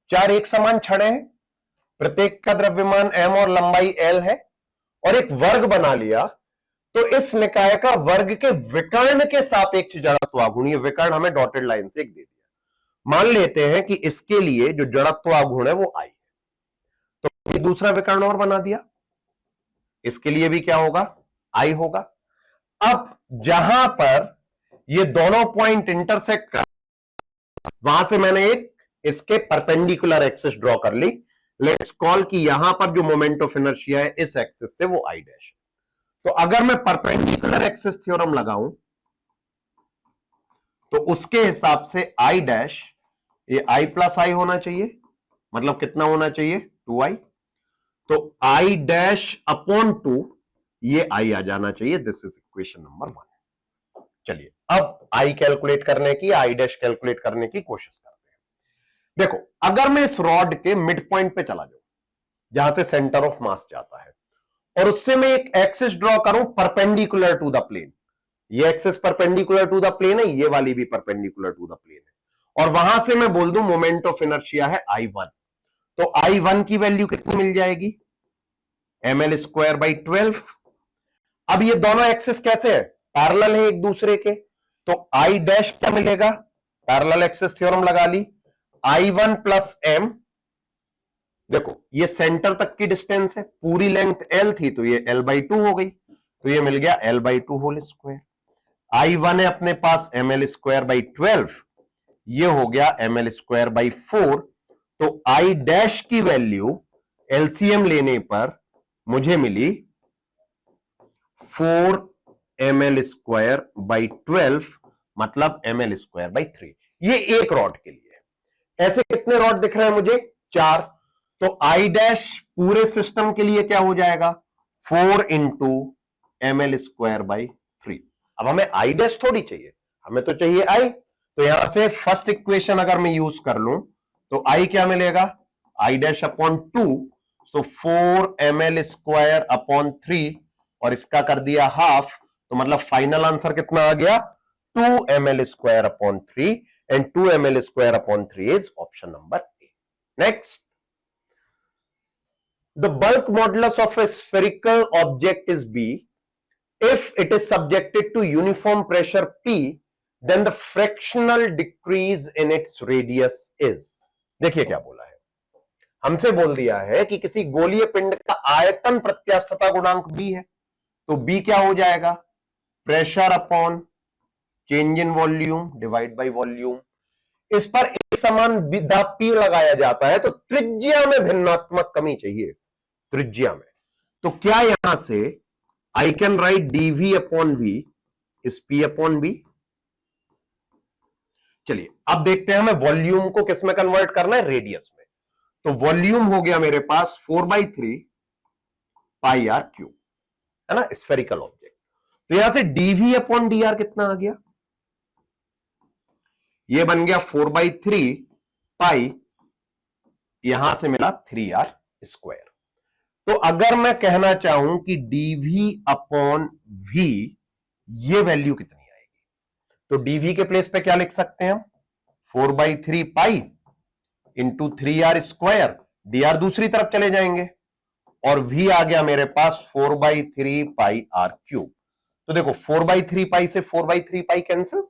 4 एक समान छड़े हैं, प्रत्येक का द्रव्यमान m और लंबाई L है, और एक वर्ग बना लिया, तो इस निकाय का वर्ग के विकर्ण के सापेक्ष जड़त्वाघूर्ण, ये विकर्ण हमें डॉटेड लाइन से एक दे दिया, मान लेते हैं कि इसके लिए जो जड़त्वाघूर्ण है वो I है, तो ये दूसरा विकर्ण और बना दिया, इसके लिए भी क्या होगा, I होगा। अब जहां पर ये दोनों पॉइंट इंटरसेक्ट कर, वहां से मैंने एक इसके परपेंडिकुलर एक्सिस ड्रॉ कर ली, लेट्स कॉल कि यहां पर जो मोमेंट ऑफ इनर्शिया है इस एक्सिस से वो I डैश, तो अगर मैं परपेंडिकुलर एक्सिस थ्योरम लगाऊं तो उसके हिसाब से I डैश, ये I प्लस I होना चाहिए, मतलब कितना होना चाहिए, 2I, तो I डैश अपॉन 2, ये I आ जाना चाहिए, दिस इज इक्वेशन नंबर 1। चलिए अब I कैलकुलेट करने की, I डैश कैलकुलेट करने की कोशिश करते हैं। देखो अगर मैं इस रॉड के मिड पॉइंट पे चला जाऊं जहां से सेंटर ऑफ मास जाता है, और उससे मैं एक एक्सिस ड्रॉ करूं परपेंडिकुलर टू द प्लेन, ये axis perpendicular to the plane है, ये वाली भी परपेंडिकुलर टू द प्लेन है, और वहां से मैं बोल दूं मोमेंट ऑफ इनर्शिया है I1, तो I1 की वैल्यू कितनी मिल जाएगी, ml²/12। अब ये दोनों एक्सिस कैसे है, पैरेलल है एक दूसरे के, तो I डैश क्या मिलेगा, पैरेलल एक्सिस थ्योरम लगा ली, I1 प्लस m, देखो ये सेंटर तक की डिस्टेंस है, पूरी लेंथ L थी तो ये L/2 हो गई, तो ये मिल गया L/2 होल स्क्वायर। I1 है अपने पास ml²/12, ये हो गया ml²/4, तो I डैश की वैल्यू एलसीएम लेने पर मुझे मिली 4 ml²/12, मतलब ml²/3, ये एक रॉड के लिए है। ऐसे कितने रॉड दिख रहे हैं मुझे, 4, तो आई डैश पूरे सिस्टम के लिए क्या हो जाएगा, 4 इंटू ml²/3। अब हमें आई डैश थोड़ी चाहिए, हमें तो चाहिए आई। तो यहां से फर्स्ट इक्वेशन अगर मैं यूज कर लूं तो आई क्या मिलेगा, I dash upon 2, so 4 ml²/3, और इसका कर दिया हाफ, तो मतलब फाइनल आंसर कितना आ गया, 2 ml²/3, and 2 ml²/3 is option number A. Next, the bulk modulus of a spherical object is B. If it is subjected to uniform pressure P, then the fractional decrease in its radius is। देखिए क्या बोला है, हमसे बोल दिया है कि किसी गोलीय पिंड का आयतन प्रत्यास्थता गुणांक B है, तो B क्या हो जाएगा, pressure upon change in volume divide by volume. इस पर एक समान दाब P लगाया जाता है, तो त्रिज्या में भिन्नात्मक कमी चाहिए, त्रिज्या में। तो क्या यहां से I can write dv upon v is p upon b। चलिए अब देखते हैं हमें वॉल्यूम को किस में कन्वर्ट करना है, रेडियस में। तो वॉल्यूम हो गया मेरे पास 4/3 पाई आर क्यूब, है ना, स्फेरिकल ऑब्जेक्ट। तो यहां से dv अपॉन dr कितना आ गया, ये बन गया 4/3 पाई, यहां से मिला 3r²। तो अगर मैं कहना चाहूं कि dv अपॉन v, ये वैल्यू कितनी आएगी, तो dv के प्लेस पे क्या लिख सकते हैं हम, 4/3 पाई इंटू 3r², dr दूसरी तरफ चले जाएंगे, और v आ गया मेरे पास 4/3 पाई r³। तो देखो 4/3 पाई से 4/3 पाई कैंसिल,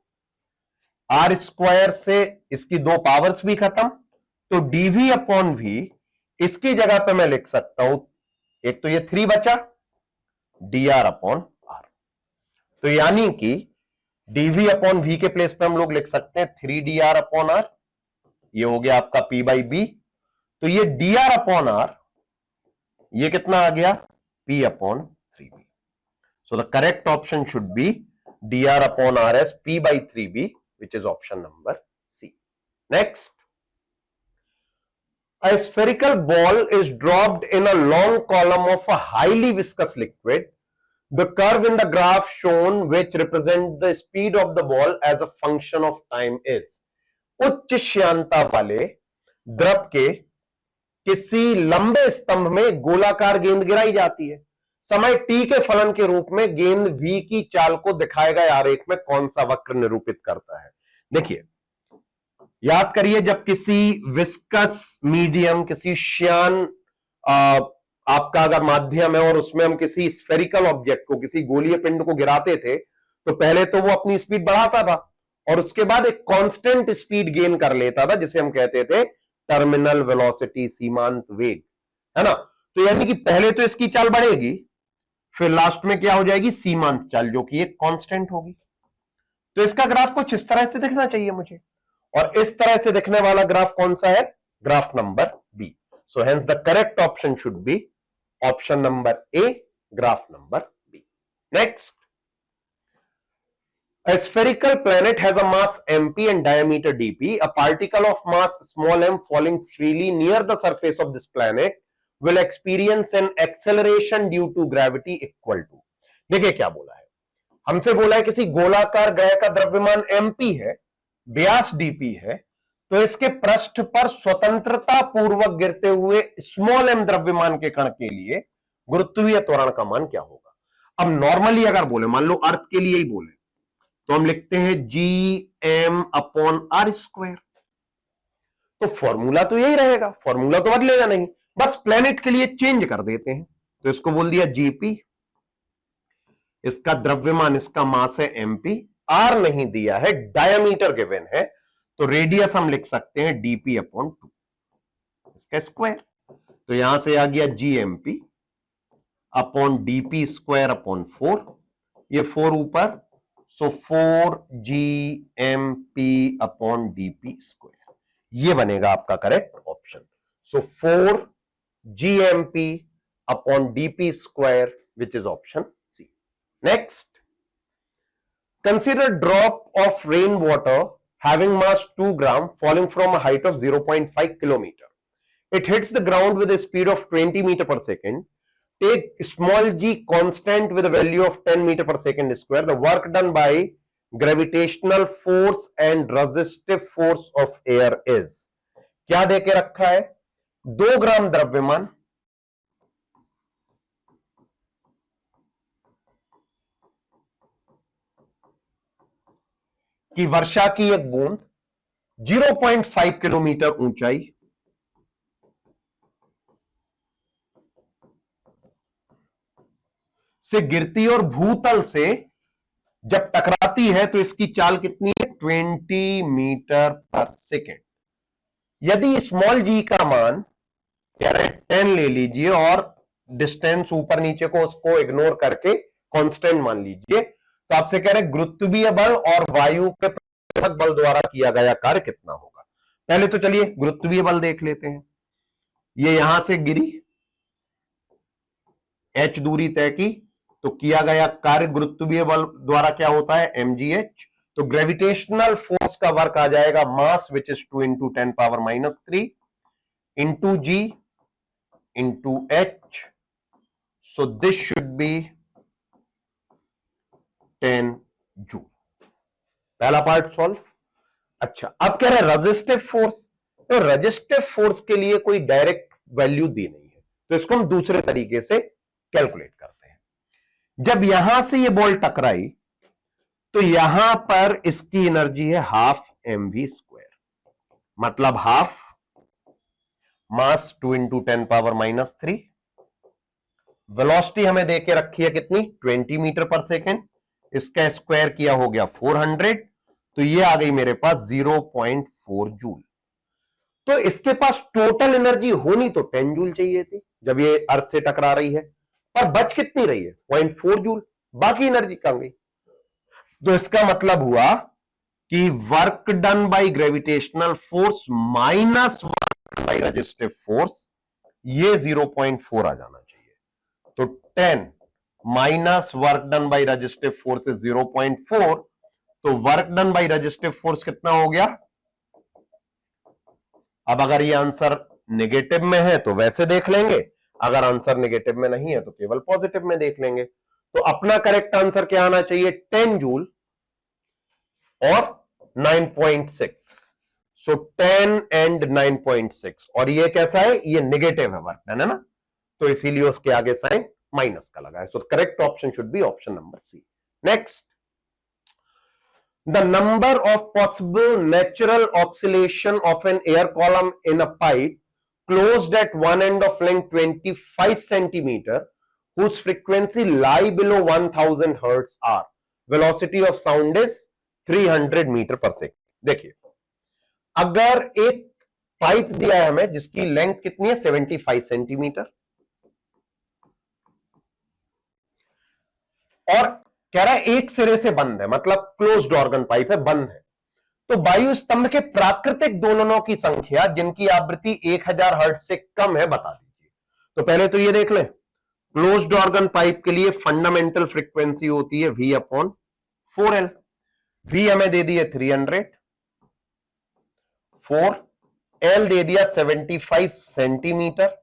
r² से इसकी दो पावर्स भी खत्म, तो dv अपॉन v इसकी जगह पे मैं लिख सकता हूं, एक तो ये 3 बचा, dr अपॉन r। तो यानी कि dv अपॉन v के प्लेस पे हम लोग लिख सकते हैं 3dr अपॉन r, ये हो गया आपका p/b। तो ये dr अपॉन r, ये कितना आ गया, p upon 3b। So the correct option should be dr upon r as p/3b, which is option number C. Next, a spherical ball is dropped in a long column of a highly viscous liquid. The curve in the graph shown which represents the speed of the ball as a function of time is। उच्च श्यानता वाले द्रव के किसी लंबे स्तंभ में गोलाकार गेंद गिराई जाती है, समय t के फलन के रूप में गेंद v की चाल को दिखाए गए आरेख में कौन सा वक्र निरूपित करता है। देखिए याद करिए, जब किसी विस्कस मीडियम, किसी श्यान आपका अगर माध्यम है और उसमें हम किसी स्फेरिकल ऑब्जेक्ट को, किसी गोलीय पिंड को गिराते थे, तो पहले तो वो अपनी स्पीड बढ़ाता था और उसके बाद एक कांस्टेंट स्पीड गेन कर लेता था, जिसे हम कहते थे टर्मिनल वेलोसिटी, सीमांत वेग, है ना। तो यानी कि पहले तो इसकी चाल बढ़ेगी, फिर लास्ट में क्या हो जाएगी, सीमांत चाल, जो कि एक कांस्टेंट होगी। तो इसका ग्राफ कुछ इस तरह से दिखना चाहिए मुझे, और इस तरह से दिखने वाला ग्राफ कौन सा है, graph number B. So hence the correct option should be option number A, graph number B. Next, a spherical planet has a mass mp and diameter dp. A particle of mass small m falling freely near the surface of this planet will experience an acceleration due to gravity equal to। देखिए क्या बोला है, हमसे बोला है किसी गोलाकार ग्रह का द्रव्यमान mp है, व्यास dp है, तो इसके पृष्ठ पर स्वतंत्रता पूर्वक गिरते हुए स्मॉल m द्रव्यमान के कण के लिए गुरुत्वीय त्वरण का मान क्या होगा। अब नॉर्मली अगर बोले, मान लो अर्थ के लिए ही बोले, तो हम लिखते हैं gm अपॉन r²। तो फॉर्मूला तो यही रहेगा, फॉर्मूला तो बदलेगा नहीं, बस प्लेनेट के लिए चेंज कर देते हैं। तो इसको बोल दिया gp, इसका द्रव्यमान, इसका मास है mp, r नहीं दिया है, डायमीटर गिवन है, तो रेडियस हम लिख सकते हैं dp अपॉन 2, इसका स्क्वायर। तो यहां से आ गया gmp अपॉन dp² अपॉन 4, ये 4 ऊपर, सो 4gmp अपॉन dp², ये बनेगा आपका correct option. So 4gmp upon dp², which is option C. Next, consider drop of rain water having mass 2 gram falling from a height of 0.5 kilometer. It hits the ground with a speed of 20 meter per second. Take small g constant with a value of 10 meter per second square. The work done by gravitational force and resistive force of air is. क्या देके रखा है? 2 ग्राम द्रव्यमान की वर्षा की एक बूंद 0.5 kilometre ऊंचाई से गिरती और भूतल से जब टकराती है तो इसकी चाल कितनी है? 20 मीटर पर सेकेंड। यदि स्मॉल जी का मान 10 ले लीजिए और डिस्टेंस ऊपर नीचे को उसको इग्नोर करके कांस्टेंट मान लीजिए, तो आपसे कह रहे गुरुत्वीय बल और वायु के प्रतिरोधक बल द्वारा किया गया कार्य कितना होगा। पहले तो चलिए गुरुत्वीय बल देख लेते हैं। ये यहां से गिरी, h दूरी तय की, तो किया गया कार्य गुरुत्वीय बल द्वारा क्या होता है? mgh। तो ग्रेविटेशनल फोर्स का वर्क आ जाएगा mass which is 2 into 10 power -3 into G into h। So this should be 10 joule. पहला पार्ट सॉल्व। अच्छा, अब कह रहे रेजिस्टिव फोर्स। तो रेजिस्टिव फोर्स के लिए कोई डायरेक्ट वैल्यू दी नहीं है, तो इसको हम दूसरे तरीके से कैलकुलेट करते हैं। जब यहां से ये बॉल टकराई तो यहां पर इसकी एनर्जी है ½ mv², मतलब हाफ मास 2 इंटू 10 पावर -3। वेलोसिटी हमें देके रखी है कितनी? 20 मीटर पर सेकेंड। इसका स्क्वायर किया हो गया 400, तो ये आ गई मेरे पास 0.4 जूल। तो इसके पास टोटल एनर्जी होनी तो 10 जूल चाहिए थी जब ये अर्थ से टकरा रही है, पर बच कितनी रही है? 0.4 जूल। बाकी एनर्जी कहां गई? तो इसका मतलब हुआ कि work done by gravitational force minus work by resistive force, ये 0.4 आ जाना चाहिए। तो 10 minus work done by resistive force is 0.4, तो work done by resistive force कितना हो गया? अब अगर ये आंसर नेगेटिव में है तो वैसे देख लेंगे, अगर आंसर नेगेटिव में नहीं है तो केवल पॉजिटिव में देख लेंगे। तो अपना करेक्ट आंसर क्या आना चाहिए? 10 जूल और 9.6। सो 10 एंड 9.6, और ये कैसा है? ये नेगेटिव है वर्क डन, है ना, तो इसीलिए उसके आगे साइन माइनस का लगा है। So correct option should be option number C. Next, the number of possible natural oscillation of an air column in a pipe closed at one end of length 25 centimeter whose frequency lie below 1000 hertz are. Velocity of sound is 300 meter per second. देखिए, अगर एक pipe दिया है हमें जिसकी length कितनी है? 75 centimetre, और कह रहा है एक सिरे से बंद है, मतलब क्लोज्ड ऑर्गन पाइप है, बंद है। तो वायु स्तंभ के प्राकृतिक दोलनों की संख्या जिनकी आवृत्ति 1000 हर्ट्ज से कम है बता दीजिए। तो पहले तो ये देख लें, क्लोज्ड ऑर्गन पाइप के लिए फंडामेंटल फ्रीक्वेंसी होती है V/4L। V हमें दे दिया 300, 4L दे दिया 75 सेंटीमीटर,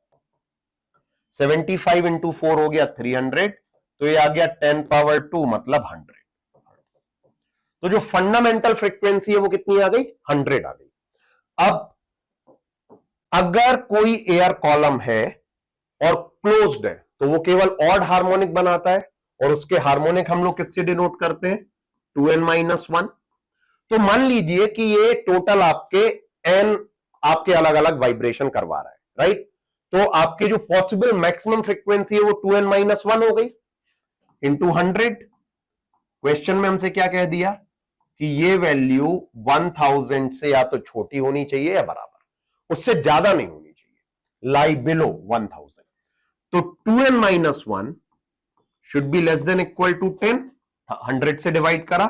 75 इंटू 4 हो गया 300, तो ये आ गया 10 पावर 2 मतलब 100। तो जो फंडामेंटल फ्रीक्वेंसी है वो कितनी आ गई? 100 आ गई। अब अगर कोई एयर कॉलम है और क्लोज्ड है तो वो केवल ऑड हार्मोनिक बनाता है, और उसके हार्मोनिक हम लोग किससे डिनोट करते हैं? 2n-1। तो मान लीजिए कि ये टोटल आपके n आपके अलग अलग वाइब्रेशन करवा रहा है, राइट? तो आपके जो पॉसिबल मैक्सिमम फ्रीक्वेंसी है वो 2n-1 हो गई इंटू 100। क्वेश्चन में हमसे क्या कह दिया कि ये वैल्यू 1000 से या तो छोटी होनी चाहिए या बराबर, उससे ज्यादा नहीं होनी चाहिए, लाई बिलो 1000। तो 2n-1 should be less than equal to 10, 100 से डिवाइड करा,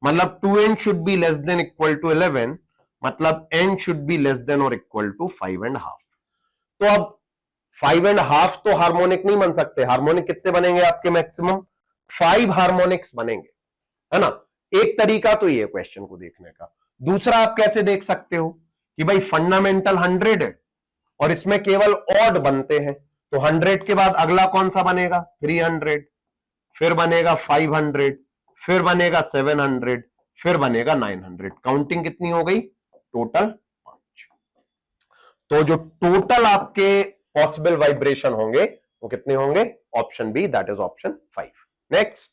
मतलब 2n should be less than equal to 11, मतलब n should be less than और इक्वल टू 5.5। तो अब 5.5 तो हार्मोनिक नहीं बन सकते। हार्मोनिक कितने बनेंगे आपके? मैक्सिमम 5 हार्मोनिक्स बनेंगे, है ना। एक तरीका तो ये क्वेश्चन को देखने का। दूसरा आप कैसे देख सकते हो कि भाई फंडामेंटल 100 है और इसमें केवल ऑड बनते हैं, तो 100 के बाद अगला कौन सा बनेगा? 300, फिर बनेगा 500, फिर बनेगा 700, फिर बनेगा 900। काउंटिंग कितनी हो गई? टोटल 5। तो जो टोटल आपके पॉसिबल वाइब्रेशन होंगे वो कितने होंगे? Option B, that is option 5। Next,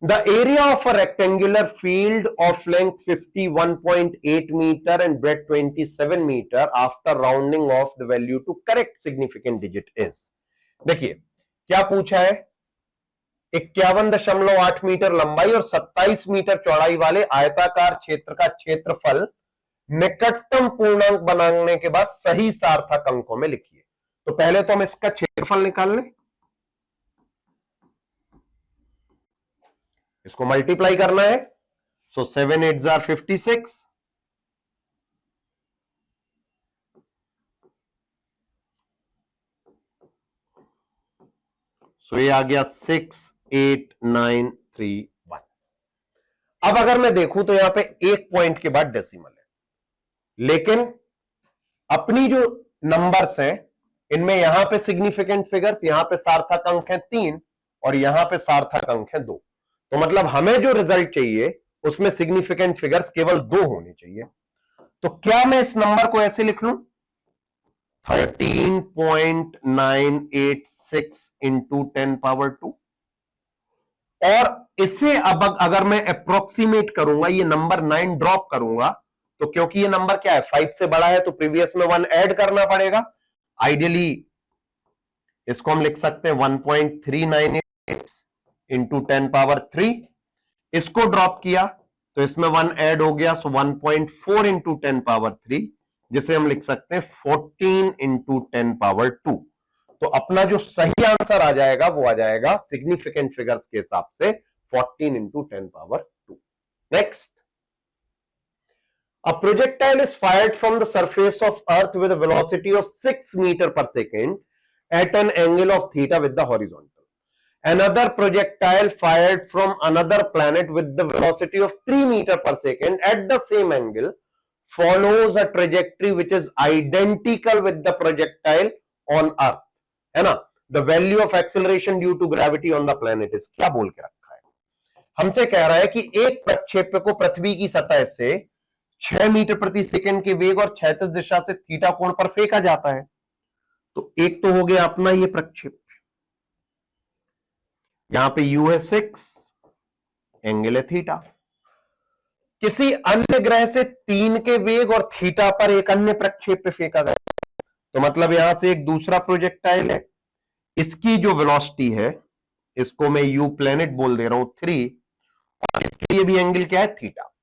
the area of a rectangular field of length 51.8 meter and breadth 27 meter after rounding off the value to correct significant digit is। देखिए क्या पूछा है, 51.8 metre लंबाई और 27 मीटर चौड़ाई वाले आयताकार क्षेत्र का क्षेत्रफल निकटतम पूर्णांक बनाने के बाद सही सार्थक अंकों में लिखिए। तो पहले तो हम इसका क्षेत्रफल निकाल लें, इसको मल्टीप्लाई करना है। सो 7 8 जार 56, सो ये आ गया 68931। अब अगर मैं देखूं तो यहां पे एक पॉइंट के बाद डेसिमल है, लेकिन अपनी जो नंबर्स हैं इनमें यहां पे सिग्निफिकेंट फिगर्स, यहां पे सार्थक अंक है 3 और यहां पे सार्थक अंक है 2। तो मतलब हमें जो रिजल्ट चाहिए उसमें सिग्निफिकेंट फिगर्स केवल 2 होने चाहिए। तो क्या मैं इस नंबर को ऐसे लिख लूं, 13.986 इंटू 10 पावर 2, और इसे अब अगर मैं अप्रोक्सीमेट करूंगा, ये नंबर 9 ड्रॉप करूंगा, तो क्योंकि ये नंबर क्या है 5 से बड़ा है तो प्रीवियस में 1 ऐड करना पड़ेगा। आइडियली इसको हम लिख सकते हैं 1.398 इंटू 10 पावर 3। इसको ड्रॉप किया तो इसमें 1 ऐड हो गया, सो 1.4 इंटू 10 पावर 3, जिसे हम लिख सकते हैं 14 इंटू 10 पावर 2। तो अपना जो सही आंसर आ जाएगा वो आ जाएगा सिग्निफिकेंट फिगर्स के हिसाब से 14 into 10 power 2। Next, a projectile is fired from the surface of earth with a velocity of 6 meter per second at an angle of theta with the horizontal. Another projectile fired from another planet with the velocity of 3 meter per second at the same angle follows a trajectory which is identical with the projectile on earth, है ना? The value of acceleration due to gravity on the planet is, क्या बोल के रखा है? हमसे कह रहा है कि एक प्रक्षेप्य को पृथ्वी की सतह से 6 मीटर प्रति सेकंड के वेग और क्षैतिज दिशा से थीटा कोण पर फेंका जाता है। तो एक तो हो गया अपना ये प्रक्षेप्य, यहां पे u है 6, एंगल है थीटा। किसी अन्य ग्रह से 3 के वेग और थीटा पर एक अन्य प्रक्षेप्य फेंका गया, तो मतलब यहां से एक दूसरा प्रोजेक्टाइल है, इसकी जो वेलोसिटी है इसको मैं u प्लैनेट बोल दे रहा हूं 3, और इसके लिए भी एंगल क्या है? थीटा।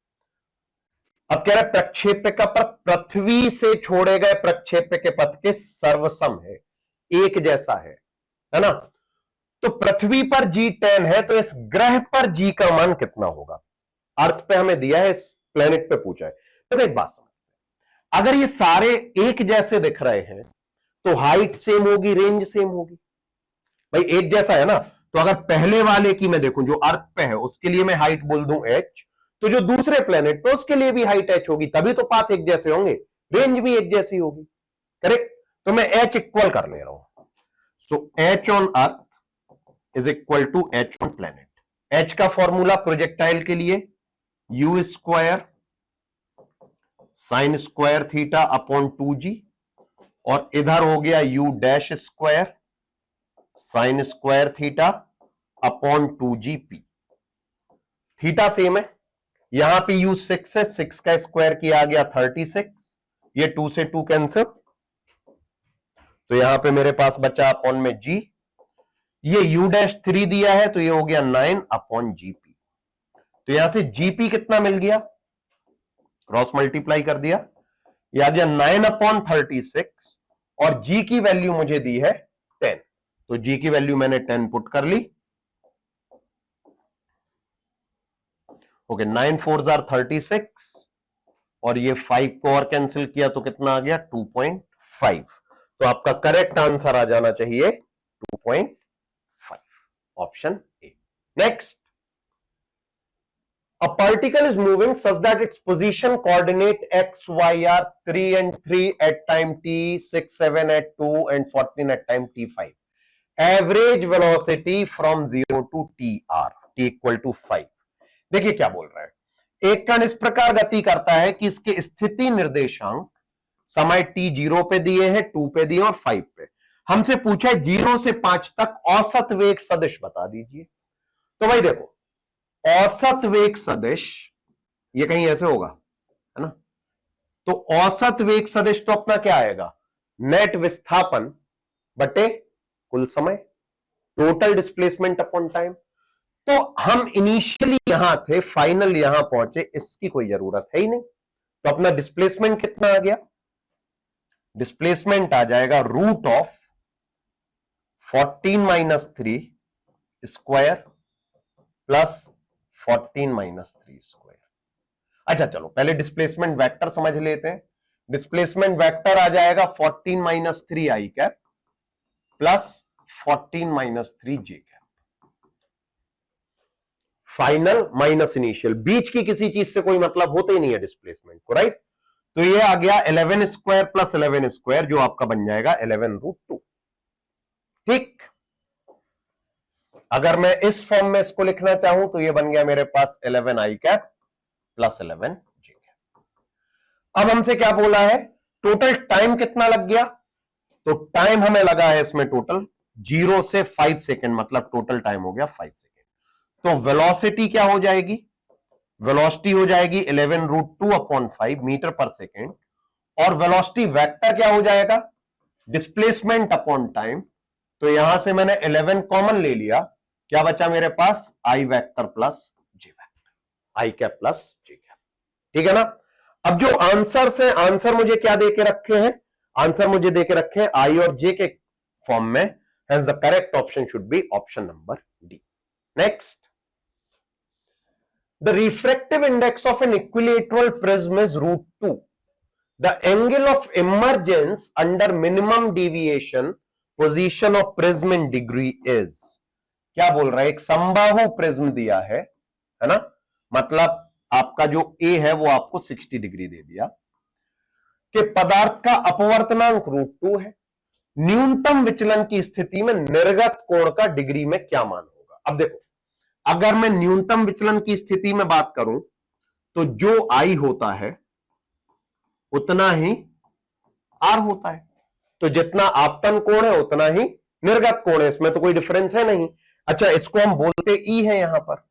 अब कह रहा है प्रक्षेप्य का पथ पृथ्वी से छोड़े गए प्रक्षेप्य के पथ के सर्वसम है, एक जैसा है ना? तो पृथ्वी पर G10 है, तो इस ग्रह पर G का मान कितना होगा? अर्थ पे हमें दिया है, इस प्लेनेट पे पूछा है। तो एक बात समझते हैं, अगर ये सारे एक जैसे दिख रहे हैं तो हाइट सेम होगी, रेंज सेम होगी। भाई एक जैसा है ना, तो अगर पहले वाले की मैं देखूं जो अर्थ पे है उसके लिए मैं हाइट बोल दूं h, तो जो दूसरे प्लेनेट पे उसके लिए भी हाइट h होगी, तभी तो पाथ एक जैसे होंगे, रेंज भी एक जैसी होगी। करेक्ट? तो मैं h इक्वल कर ले रहा हूं। So h on earth is equal to h on planet. h का फॉर्मूला प्रोजेक्टाइल के लिए u square sine square theta upon 2g, और इधर हो गया u dash square sine square theta upon 2gp। Theta same है, यहां पे u 6 है, 6 का स्क्वायर किया आ गया 36, ये 2 से 2 कैंसिल, तो यहां पे मेरे पास बचा अपॉन में g, ये u डैश 3 दिया है तो ये हो गया 9 अपॉन gp। तो यहां से gp कितना मिल गया, क्रॉस मल्टीप्लाई कर दिया, ये आ गया 9 अपॉन 36, और g की वैल्यू मुझे दी है 10, तो g की वैल्यू मैंने 10 पुट कर ली। ओके, 9 4 जार 36, और ये 5 को और कैंसिल किया तो कितना आ गया 2.5। तो आपका करेक्ट आंसर आ जाना चाहिए 2.5, option A. Next, A particle is moving such that its position coordinate x, y are 3 and 3 at time t, 6, 7 at 2 and 14 at time t5. Average velocity from 0 to tr, t equal to 5. देखिए क्या बोल रहा है, एक कण इस प्रकार गति करता है कि इसके स्थिति निर्देशांक समय t 0 पे दिए हैं, 2 पे दिए और 5 पे। हमसे पूछा है 0 से 5 तक औसत वेग सदिश बता दीजिए। तो भाई देखो, औसत वेग सदिश ये कहीं ऐसे होगा, है ना? तो औसत वेग सदिश तो अपना क्या आएगा, नेट विस्थापन बटे कुल समय, टोटल डिस्प्लेसमेंट अपॉन टाइम। तो हम इनिशियली यहां थे, फाइनल यहां पहुंचे, इसकी कोई जरूरत है ही नहीं। तो अपना डिस्प्लेसमेंट कितना आ गया, डिस्प्लेसमेंट आ जाएगा root of 14 minus 3 square plus 14 minus 3 square. अच्छा चलो पहले डिस्प्लेसमेंट वेक्टर समझ लेते हैं। डिस्प्लेसमेंट वेक्टर आ जाएगा 14 माइनस 3 आई कैप प्लस 14 माइनस 3 जे कैप। फाइनल माइनस इनिशियल, बीच की किसी चीज से कोई मतलब होता ही नहीं है डिस्प्लेसमेंट को, राइट? तो ये आ गया 11 स्क्वायर प्लस 11 स्क्वायर, जो आपका बन जाएगा 11 रूट 2। ठीक, अगर मैं इस फॉर्म में इसको लिखना चाहूं तो ये बन गया मेरे पास 11 आई कैप प्लस 11 जे कैप। अब हमसे क्या बोला है, टोटल टाइम कितना लग गया? तो टाइम हमें लगा है इसमें टोटल 0 से 5 सेकेंड, मतलब टोटल टाइम हो गया 5 सेकेंड। तो वेलोसिटी क्या हो जाएगी, वेलोसिटी हो जाएगी 11 root 2 upon 5 metre per second, और वेलोसिटी वेक्टर क्या हो जाएगा, डिस्प्लेसमेंट अपॉन टाइम। तो यहां से मैंने 11 कॉमन ले लिया, क्या बचा मेरे पास, आई वेक्टर प्लस जे वेक्टर, आई कैप प्लस जे कैप। ठीक है ना? अब जो आंसर से, आंसर मुझे क्या दे के रखे हैं, आंसर मुझे दे के रखे हैं आई और जे के फॉर्म में, hence the correct option should be option number D. Next, the refractive index of an equilateral prism is root 2. The angle of emergence under minimum deviation position of prism in degree is, क्या बोल रहा है, एक समबाहु prism दिया है ना, मतलब आपका जो A है वो आपको 60 डिग्री दे दिया, कि पदार्थ का अपवर्तनांक रूट 2 है, न्यूनतम विचलन की स्थिति में निर्गत कोण का डिग्री में क्या मान होगा। अब देखो, अगर मैं न्यूनतम विचलन की स्थिति में बात करूं तो जो आई होता है उतना ही आर होता है, तो जितना आपतन कोण है उतना ही निर्गत कोण है, इसमें तो कोई डिफरेंस है नहीं। अच्छा, इसको हम बोलते ई है यहां पर,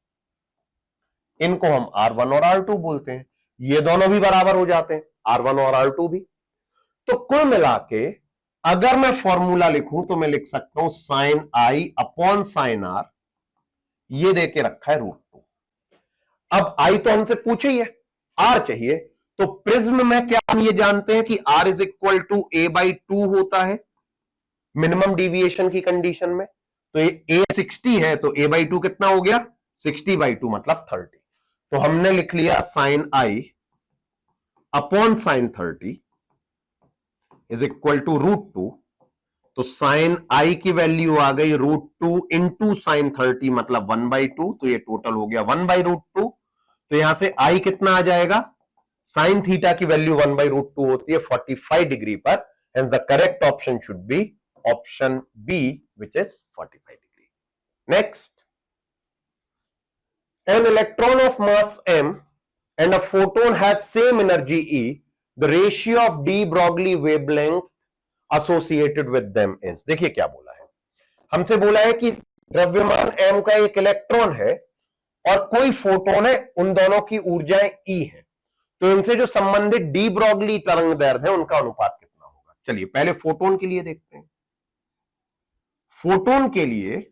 इनको हम R1 और R2 बोलते हैं, ये दोनों भी बराबर हो जाते हैं, R1 और R2 भी। तो कुल मिला के अगर मैं फॉर्मूला लिखूं तो मैं लिख सकता हूं sine I upon sine R, ये देके रखा है रूट 2। अब आई तो हमसे पूछे ही है, आर चाहिए, तो प्रिज्म में क्या हम ये जानते हैं कि R is equal to A by 2 होता है मिनिमम डिविएशन की कंडीशन में। तो ये ए 60 है तो ए बाई 2 कितना हो गया, 60 बाई 2 मतलब 30। तो हमने लिख लिया sine I upon sine 30 is equal to root 2। तो साइन आई की वैल्यू आ गई रूट 2 इंटू साइन 30 मतलब 1/2, तो ये टोटल हो गया 1/√2। तो यहां से आई कितना आ जाएगा, साइन थीटा की वैल्यू 1/√2 होती है 45 डिग्री पर, hence the correct option should be option B which is 45 degree. Next, an electron of mass m and a photon has same energy E, the ratio of de Broglie wavelength associated with them is, देखिए क्या बोला है, हमसे बोला है कि द्रव्यमान m का एक इलेक्ट्रॉन है और कोई फोटोन है, उन दोनों की ऊर्जाएं E है, तो इनसे जो संबंधित डी ब्रॉगली तरंग दैर्ध्य है उनका अनुपात कितना होगा। चलिए पहले फोटोन के लिए देखते हैं। फोटोन के लिए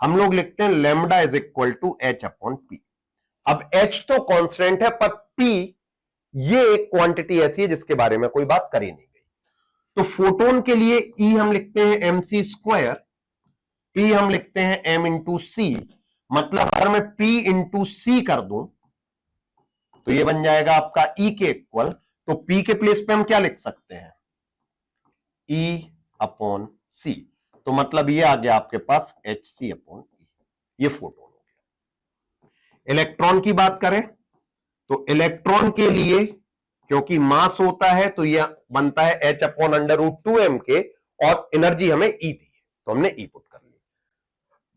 हम लोग लिखते हैं lambda is equal to H upon P. अब h तो कांस्टेंट है, पर p ये एक क्वांटिटी ऐसी है जिसके बारे में कोई बात करी नहीं गई। तो फोटोन के लिए E हम लिखते हैं mc स्क्वायर, p हम लिखते हैं m इंटू सी, मतलब अगर मैं p इंटू सी कर दूं तो ये बन जाएगा आपका E के इक्वल, तो p के प्लेस पे हम क्या लिख सकते हैं, E अपॉन सी, तो मतलब ये आ गया आपके पास hc अपॉन E, ये फोटोन। इलेक्ट्रॉन की बात करें तो इलेक्ट्रॉन के लिए क्योंकि मास होता है तो यह बनता है H/√2m के, और एनर्जी हमें E दी है तो हमने E पुट कर लिया।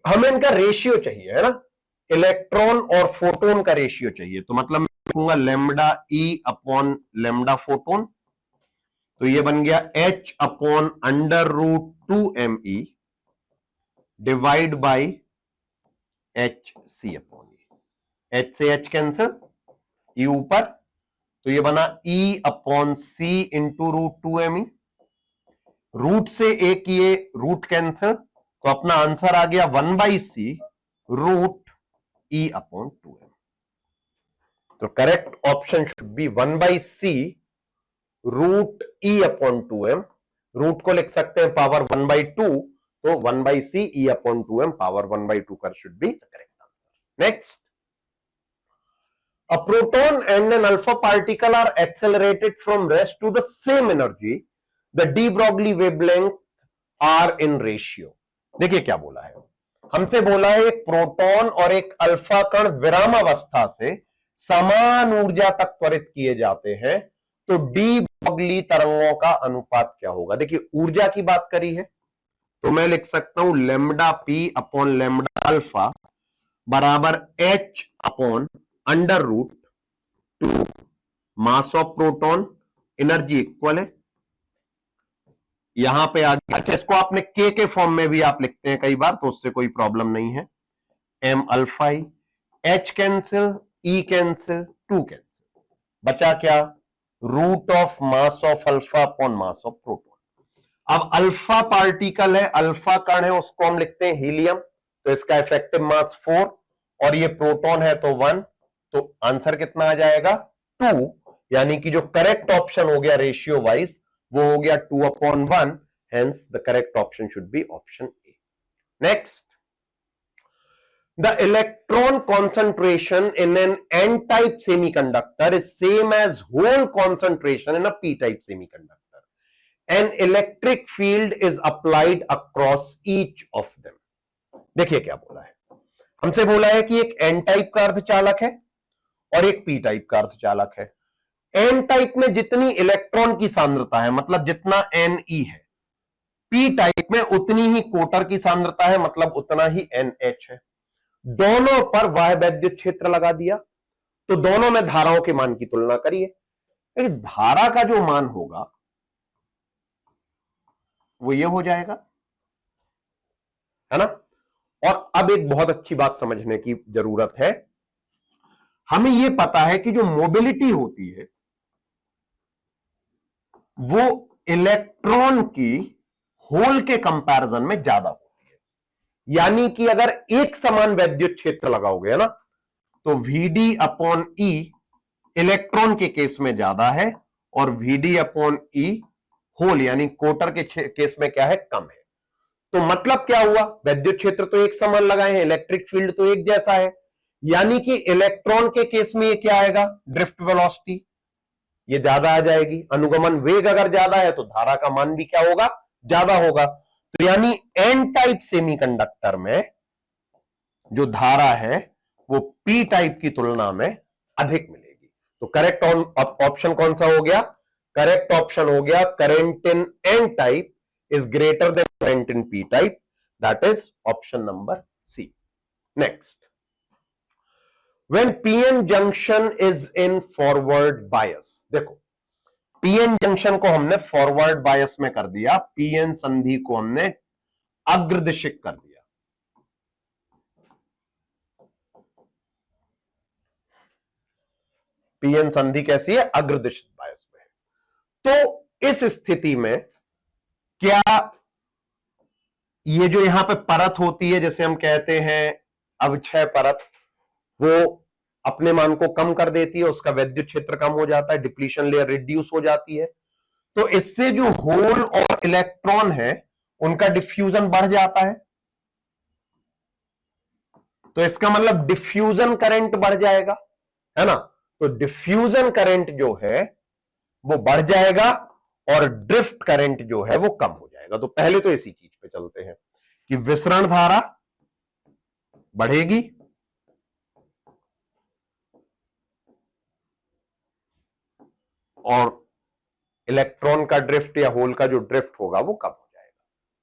हमें इनका रेशियो चाहिए, है ना, इलेक्ट्रॉन और फोटोन का रेशियो चाहिए, तो मतलब मैं लिखूंगा lambda E upon lambda photon, तो ये बन गया H/√2me divide by HC upon E। H से H कैंसिल, E ऊपर, तो ये बना E/C इंटू √2me। रूट से एक ये रूट कैंसिल, तो अपना आंसर आ गया 1/C √E/2m। तो correct option should be 1/C √E/2m। Root को लिख सकते हैं पावर 1/2, तो 1/C E/2m पावर 1/2 कर should be the correct answer. Next, a proton and an alpha particle are accelerated from rest to the same energy, the de Broglie wavelength are in ratio। देखिए क्या बोला है, हमसे बोला है एक प्रोटॉन और एक अल्फा कण विरामावस्था से समान ऊर्जा तक त्वरित किए जाते हैं, तो डी ब्रॉगली तरंगों का अनुपात क्या होगा। देखिए ऊर्जा की बात करी है, तो मैं लिख सकता हूं lambda P upon lambda alpha बराबर H/√2 mass of proton, energy equal है, यहां पे आ गया। अच्छा, इसको आपने के फॉर्म में भी आप लिखते हैं कई बार, तो उससे कोई प्रॉब्लम नहीं है। m alpha E, H cancel, E cancel, 2 cancel, बचा क्या, root of mass of alpha upon mass of proton. अब अल्फा पार्टिकल है, अल्फा कण है, उसको हम लिखते हैं हीलियम, तो इसका इफेक्टिव मास 4, और ये प्रोटॉन है तो 1, तो आंसर कितना आ जाएगा 2, यानी कि जो करेक्ट ऑप्शन हो गया रेशियो वाइज वो हो गया 2/1, hence the correct option should be option A. Next, the electron concentration in an n-type semiconductor is same as whole concentration in a p-type semiconductor, an electric field is applied across each of them। देखिए क्या बोला है, हमसे बोला है कि एक n type का अर्धचालक है और एक p टाइप का अर्धचालक है। n टाइप में जितनी इलेक्ट्रॉन की सांद्रता है, मतलब जितना Ne है, p टाइप में उतनी ही कोटर की सांद्रता है, मतलब उतना ही NH है। दोनों पर वह वैद्युत क्षेत्र लगा दिया, तो दोनों में धाराओं के मान की तुलना करिए। धारा का जो मान होगा वो ये हो जाएगा, है ना। और अब एक बहुत अच्छी बात समझने की जरूरत है, हमें यह पता है कि जो मोबिलिटी होती है वो इलेक्ट्रॉन की होल के कंपैरिजन में ज्यादा होती है, यानी कि अगर एक समान वैद्युत क्षेत्र लगाओगे, है ना, तो Vd/E इलेक्ट्रॉन के केस में ज्यादा है और Vd/E होल यानी कोटर के केस में क्या है, कम है। तो मतलब क्या हुआ, वैद्युत क्षेत्र तो एक समान लगाए हैं, इलेक्ट्रिक फील्ड तो एक जैसा है, यानी कि इलेक्ट्रॉन के केस में ये क्या आएगा, ड्रिफ्ट वेलोसिटी ये ज्यादा आ जाएगी। अनुगमन वेग अगर ज्यादा है तो धारा का मान भी क्या होगा, ज्यादा होगा। तो यानी एन टाइप सेमीकंडक्टर में जो धारा है वो पी टाइप की तुलना में अधिक मिलेगी। तो करेक्ट ऑप्शन कौन सा हो गया, करेक्ट ऑप्शन हो गया current in an type is greater than current in p type, that is option number C। Next, when pn junction is in forward bias, देखो pn junction को हमने फॉरवर्ड बायस में कर दिया, pn संधि को हमने अग्रदिशिक कर दिया। pn संधि कैसी है, अग्रदिशिक बायस में। तो इस स्थिति में क्या ये जो यहां पे परत होती है, जैसे हम कहते हैं अवक्षय परत, वो अपने मान को कम कर देती है, उसका वैद्युत क्षेत्र कम हो जाता है, डिप्लीशन लेयर रिड्यूस हो जाती है, तो इससे जो होल और इलेक्ट्रॉन है उनका डिफ्यूजन बढ़ जाता है, तो इसका मतलब डिफ्यूजन करंट बढ़ जाएगा, है ना। तो डिफ्यूजन करंट जो है वो बढ़ जाएगा और ड्रिफ्ट करंट जो है वो कम हो जाएगा। तो पहले तो इसी चीज पे चलते हैं कि विसरण धारा बढ़ेगी और इलेक्ट्रॉन का ड्रिफ्ट या होल का जो ड्रिफ्ट होगा वो कम हो जाएगा।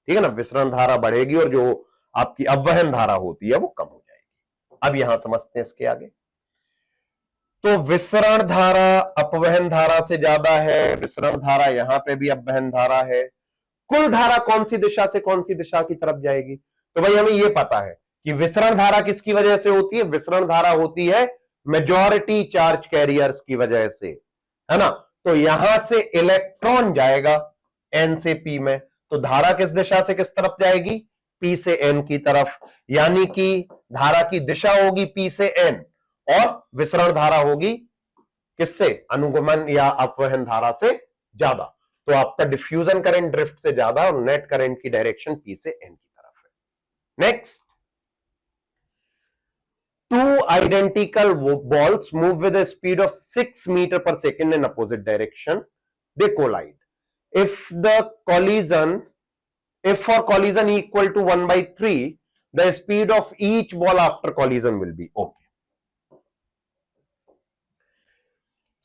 ठीक है ना, विसरण धारा बढ़ेगी और जो आपकी अपवहन धारा होती है वो कम हो जाएगी। अब यहां समझते हैं इसके आगे। तो विसरण धारा अपवहन धारा से ज्यादा है, विसरण धारा यहां पे भी अपवहन धारा है। कुल धारा कौन सी दिशा से कौन सी दिशा की तरफ जाएगी? तो भाई हमें यह पता है कि विसरण धारा किसकी वजह से होती है? विसरण धारा होती है मेजॉरिटी चार्ज कैरियर्स की वजह से, है ना। तो यहां से इलेक्ट्रॉन जाएगा एन से पी में, तो धारा किस दिशा से किस तरफ जाएगी? पी से एन की तरफ, यानी कि धारा की दिशा होगी पी से एन और विसरण धारा होगी किससे? अनुगमन या अपवहन धारा से ज्यादा। तो आपका डिफ्यूजन करंट ड्रिफ्ट से ज्यादा और नेट करंट की डायरेक्शन पी से एन की तरफ है। Next, two identical balls move with a speed of 6 meter per second in opposite direction. They collide. If for collision equal to 1/3, the speed of each ball after collision will be okay.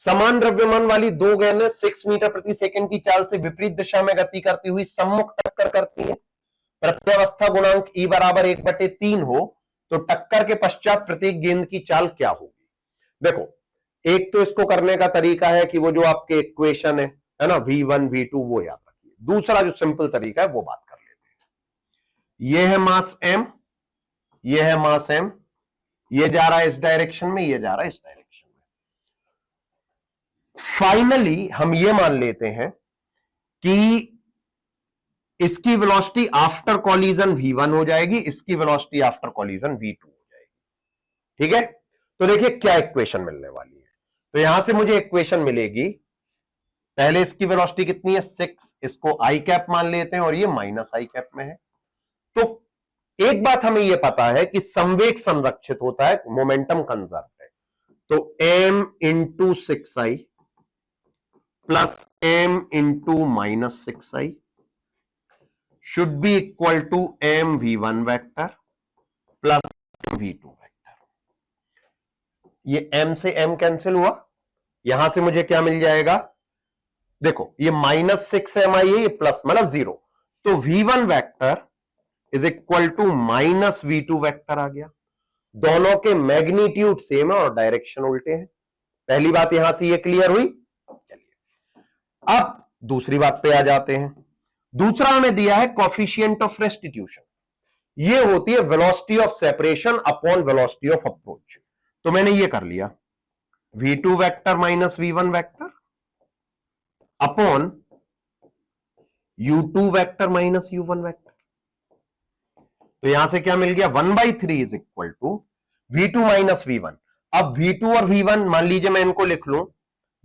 समान द्रव्यमान वाली दो गेंदें 6 metre प्रति second की चाल से विपरीत दिशा में गति करती हुई सम्मुख टक्कर करती हैं। प्रत्यावस्था गुणांक E बराबर 1/3 हो तो टक्कर के पश्चात प्रत्येक गेंद की चाल क्या होगी? देखो, एक तो इसको करने का तरीका है कि वो जो आपके इक्वेशन है ना, V1 V2 वो याद रखिए। दूसरा जो सिंपल तरीका है वो बात कर लेते हैं। ये है मास M, ये है मास M, ये जा रहा है इस डायरेक्शन में, ये जा रहा है इस डायरेक्शन में। फाइनली हम ये मान लेते हैं कि इसकी वेलोसिटी आफ्टर कॉलिजन V1 हो जाएगी, इसकी वेलोसिटी आफ्टर कॉलिजन V2 हो जाएगी। ठीक है, तो देखिए क्या इक्वेशन मिलने वाली है। तो यहां से मुझे इक्वेशन मिलेगी, पहले इसकी वेलोसिटी कितनी है? 6, इसको आई कैप मान लेते हैं और ये माइनस आई कैप में है। तो एक बात हमें यह पता है कि संवेग संरक्षित होता है, मोमेंटम कंजर्व है। तो m into 6i plus m into minus 6i should be equal to mv1 vector plus mv2 vector। ये m से m कैंसिल हुआ, यहां से मुझे क्या मिल जाएगा? देखो, ये -6mi है, ये प्लस मतलब 0, तो v1 vector is equal to minus v2 vector आ गया। दोनों के मैग्नीट्यूड सेम है और डायरेक्शन उल्टे हैं। पहली बात यहां से ये क्लियर हुई। चलिए अब दूसरी बात पे आ जाते हैं। दूसरा हमें दिया है कोफिशिएंट ऑफ रेस्टिट्यूशन, ये होती है velocity of separation upon velocity of approach. तो मैंने ये कर लिया, v2 vector minus v1 vector upon u2 vector minus u1 vector. तो यहां से क्या मिल गया? 1/3 is equal to v2 minus v1। अब v2 और v1 मान लीजिए मैं इनको लिख लूं,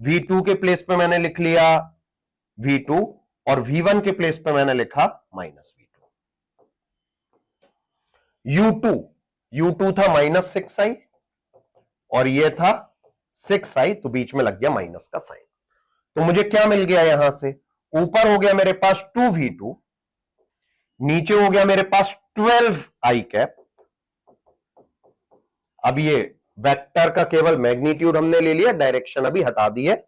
v2 के प्लेस पे मैंने लिख लिया v2 और v1 के प्लेस पे मैंने लिखा माइनस v2। u2 था -6i और ये था 6i, तो बीच में लग गया माइनस का साइन। तो मुझे क्या मिल गया? यहां से ऊपर हो गया मेरे पास 2v2, नीचे हो गया मेरे पास 12i कैप। अब ये वेक्टर का केवल मैग्नीट्यूड हमने ले लिया, डायरेक्शन अभी हटा दी है।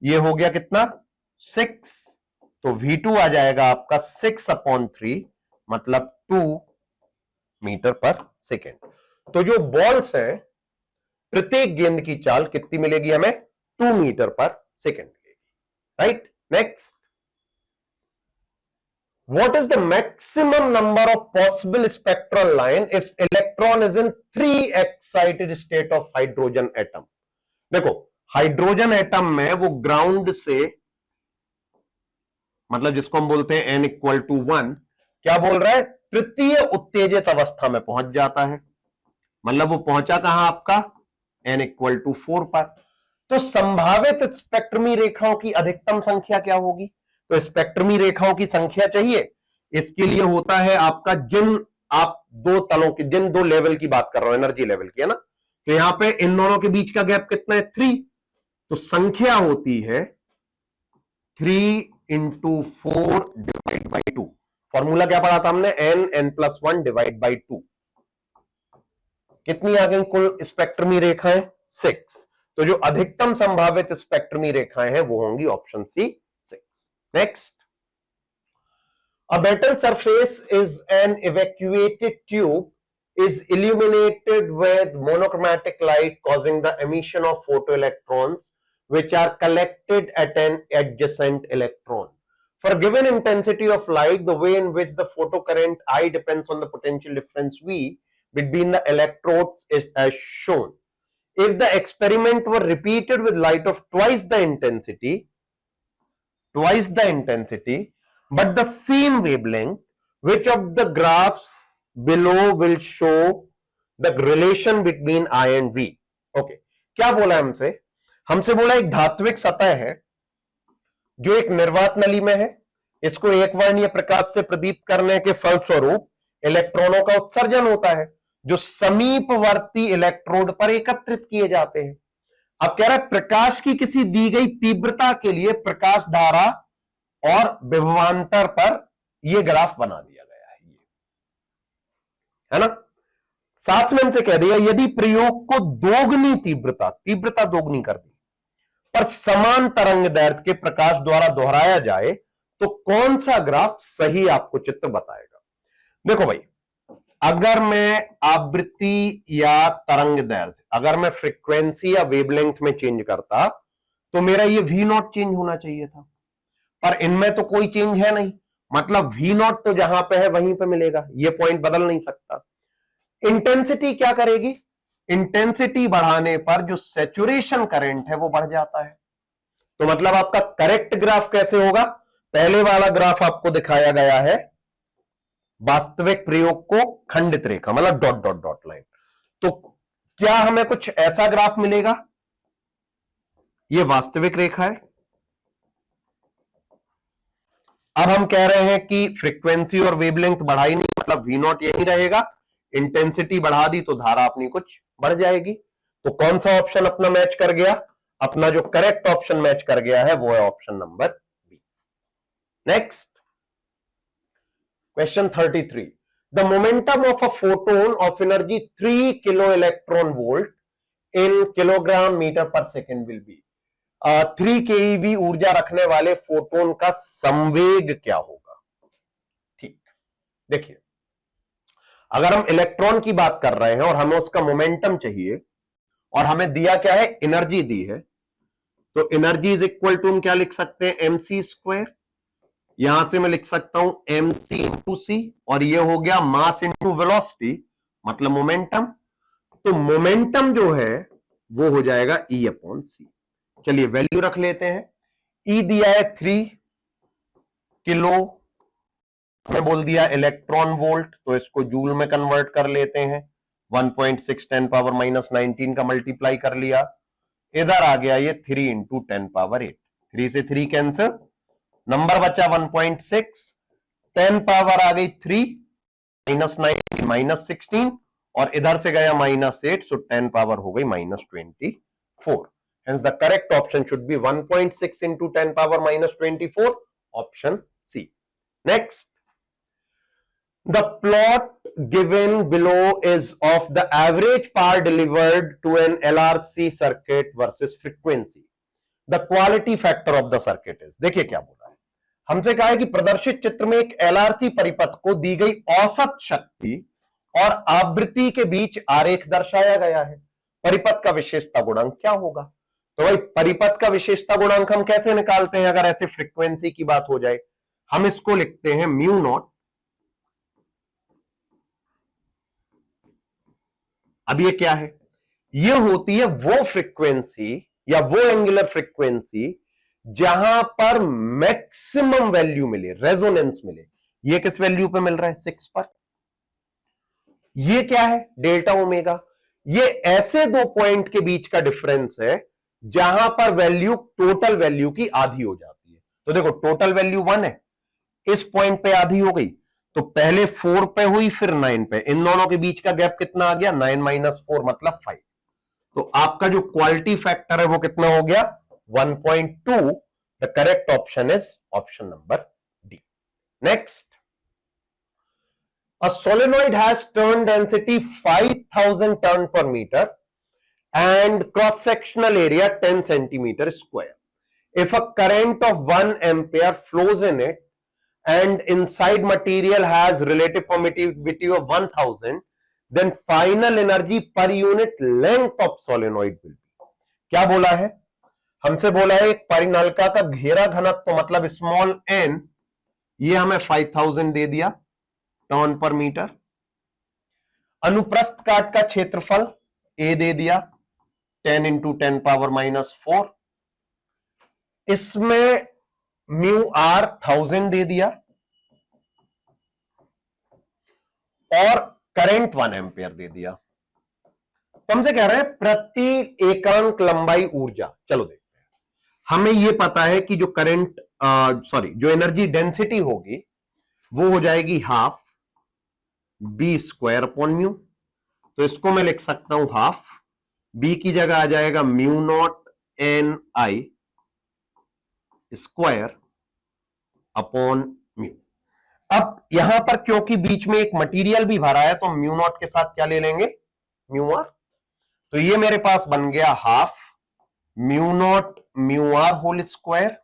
ये हो गया कितना? 6, तो v2 आ जाएगा आपका 6/3 मतलब 2 मीटर पर सेकेंड। तो जो बॉल्स है प्रत्येक गेंद की चाल कितनी मिलेगी हमें? 2 मीटर पर सेकेंड मिलेगी। Right, next, what is the maximum number of possible spectral line if electron is in 3 excited state of hydrogen atom? देखो, हाइड्रोजन एटम में वो ग्राउंड से, मतलब जिसको हम बोलते हैं n इक्वल टू 1, क्या बोल रहा है? तृतीय उत्तेजित अवस्था में पहुंच जाता है। मतलब वो पहुंचा कहां आपका? n इक्वल टू 4 पर। तो संभावित स्पेक्ट्रमी रेखाओं की अधिकतम संख्या क्या होगी? तो स्पेक्ट्रमी रेखाओं की संख्या चाहिए, इसके लिए होता है आपका, जिन आप दो तलों की, जिन दो लेवल की बात कर रहा हूं, एनर्जी लेवल की, है ना। तो यहां पे इन दोनों के बीच का गैप कितना है? 3। तो संख्या होती है 3 इंटू 4 डिवाइड बाई 2। फॉर्मूला क्या पढ़ा था हमने? n+1 divide by 2। कितनी आ गई कुल स्पेक्ट्रमी रेखाएं? 6। तो जो अधिकतम संभावित स्पेक्ट्रमी रेखाएं हैं वो होंगी option C 6। Next, a metal surface is an evacuated tube is illuminated with monochromatic light causing the emission of photoelectrons which are collected at an adjacent electron. For a given intensity of light, the way in which the photocurrent I depends on the potential difference V between the electrodes is as shown. If the experiment were repeated with light of twice the intensity, but the same wavelength, which of the graphs below will show the relation between I and V? Okay, क्या बोला हमसे बोला एक धात्विक सतह है जो एक निर्वात नली में है, इसको एक वर्णीय प्रकाश से प्रदीप्त करने के फलस्वरूप इलेक्ट्रॉनों का उत्सर्जन होता है जो समीपवर्ती इलेक्ट्रोड पर एकत्रित किए जाते हैं। अब कह रहा है प्रकाश की किसी दी गई तीव्रता के लिए प्रकाश धारा और विभवांतर पर यह ग्राफ बना दिया गया है ना। साथ में हमसे कह दिया यदि प्रयोग को दोगुनी तीव्रता दोगुनी कर दी पर समान तरंग दैर्घ्य के प्रकाश द्वारा दोहराया जाए तो कौन सा ग्राफ सही आपको चित्र बताएगा। देखो भाई, अगर मैं आवृत्ति या तरंग दैर्घ्य, अगर मैं फ्रीक्वेंसी या वेवलेंथ में चेंज करता तो मेरा ये V नॉट चेंज होना चाहिए था, पर इनमें तो कोई चेंज है नहीं, मतलब V नॉट तो जहां पे है वहीं पे मिलेगा, ये पॉइंट बदल नहीं सकता। इंटेंसिटी क्या करेगी, इंटेंसिटी बढ़ाने पर जो सैचुरेशन करंट है वो बढ़ जाता है। तो मतलब आपका करेक्ट ग्राफ कैसे होगा, पहले वाला ग्राफ आपको दिखाया गया है वास्तविक प्रयोग को खंडित रेखा, मतलब डॉट डॉट डॉट लाइन। तो क्या हमें कुछ ऐसा ग्राफ मिलेगा, ये वास्तविक रेखा है। अब हम कह रहे हैं कि फ्रीक्वेंसी और वेवलेंथ बढ़ाई नहीं, मतलब V नॉट यही रहेगा, इंटेंसिटी बढ़ा दी तो धारा अपनी कुछ बढ़ जाएगी। तो कौन सा ऑप्शन अपना मैच कर गया, अपना जो करेक्ट ऑप्शन मैच कर गया है वो है option number B. Next, question 33, the momentum of a photon of energy 3 kilo electron volt in kilogram metre per second will be. 3 keV ऊर्जा रखने वाले फोटोन का संवेग क्या होगा। ठीक, देखिए अगर हम इलेक्ट्रॉन की बात कर रहे हैं और हमें उसका मोमेंटम चाहिए और हमें दिया क्या है, एनर्जी दी है, तो एनर्जी इज इक्वल टू हम क्या लिख सकते हैं, mc स्क्वायर, यहां से मैं लिख सकता हूं mc इंटू सी, और ये हो गया मास इंटू वेलोसिटी मतलब मोमेंटम। तो मोमेंटम जो है वो हो जाएगा E अपॉन सी। चलिए वैल्यू रख लेते हैं, E दिया है 3 किलो, हमें बोल दिया इलेक्ट्रॉन वोल्ट, तो इसको जूल में कन्वर्ट कर लेते हैं, 1.6 10 पावर माइनस 19 का मल्टीप्लाई कर लिया, इधर आ गया ये 3 इंटू 10 पावर 8, 3 से 3 कैंसिल, नंबर बचा 1.6, 10 पावर आ गई 3 माइनस 19 माइनस 16, और इधर से गया माइनस 8, सो 10 पावर हो गई minus 24। Hence the correct option should be 1.6 into 10 power minus 24, option C. Next, the plot given below is of the average power delivered to an LRC circuit versus frequency. The quality factor of the circuit is, देखिए क्या बोला है, हमसे कहा है कि प्रदर्शित चित्र में एक LRC परिपथ को दी गई औसत शक्ति और आवृत्ति के बीच आरेख दर्शाया गया है, परिपथ का विशेषता गुणांक क्या होगा। तो भाई परिपथ का विशेषता गुणांक हम कैसे निकालते हैं, अगर ऐसे फ्रीक्वेंसी की बात हो जाए, हम इसको लिखते हैं म्यू नॉट। अब ये क्या है, ये होती है वो फ्रीक्वेंसी या वो एंगुलर फ्रीक्वेंसी जहां पर मैक्सिमम वैल्यू मिले, रेजोनेंस मिले। ये किस वैल्यू पे मिल रहा है, 6 पर। ये क्या है, डेल्टा ओमेगा। ये ऐसे दो पॉइंट के बीच का डिफरेंस है जहां पर वैल्यू टोटल वैल्यू की आधी हो जाती है। तो देखो टोटल वैल्यू 1 है, इस पॉइंट पे आधी हो गई, तो पहले 4 पे हुई फिर 9 पे, इन दोनों के बीच का गैप कितना आ गया, 9 माइनस 4 मतलब 5। तो आपका जो क्वालिटी फैक्टर है वो कितना हो गया, 1.2। The correct option is option number D. Next, a solenoid has turn density 5000 turn per meter and cross sectional area 10 centimeter square. If a current of 1 ampere flows in it and inside material has relative permittivity of 1000, then final energy per unit length of solenoid will be. क्या बोला है हमसे? बोला है एक परिनलिका का घेरा घनत्व मतलब स्मॉल n, ये हमें 5000 दे दिया टर्न पर मीटर। अनुप्रस्थ काट का क्षेत्रफल A दे दिया 10 इंटू 10 पावर -4, इसमें म्यू आर 1000 दे दिया और करंट 1 एम्पियर दे दिया। तो हमसे कह रहे हैं प्रति एकांक लंबाई ऊर्जा। चलो देखते हैं। हमें यह पता है कि जो करंट जो एनर्जी डेंसिटी होगी वो हो जाएगी half B square upon mu. तो इसको मैं लिख सकता हूं हाफ बी की जगह आ जाएगा mu not an I square upon mu. अब यहां पर क्योंकि बीच में एक मटेरियल भी भरा है तो म्यू नॉट के साथ क्या ले लेंगे? Mu R. तो ये मेरे पास बन गया half mu not mu R whole square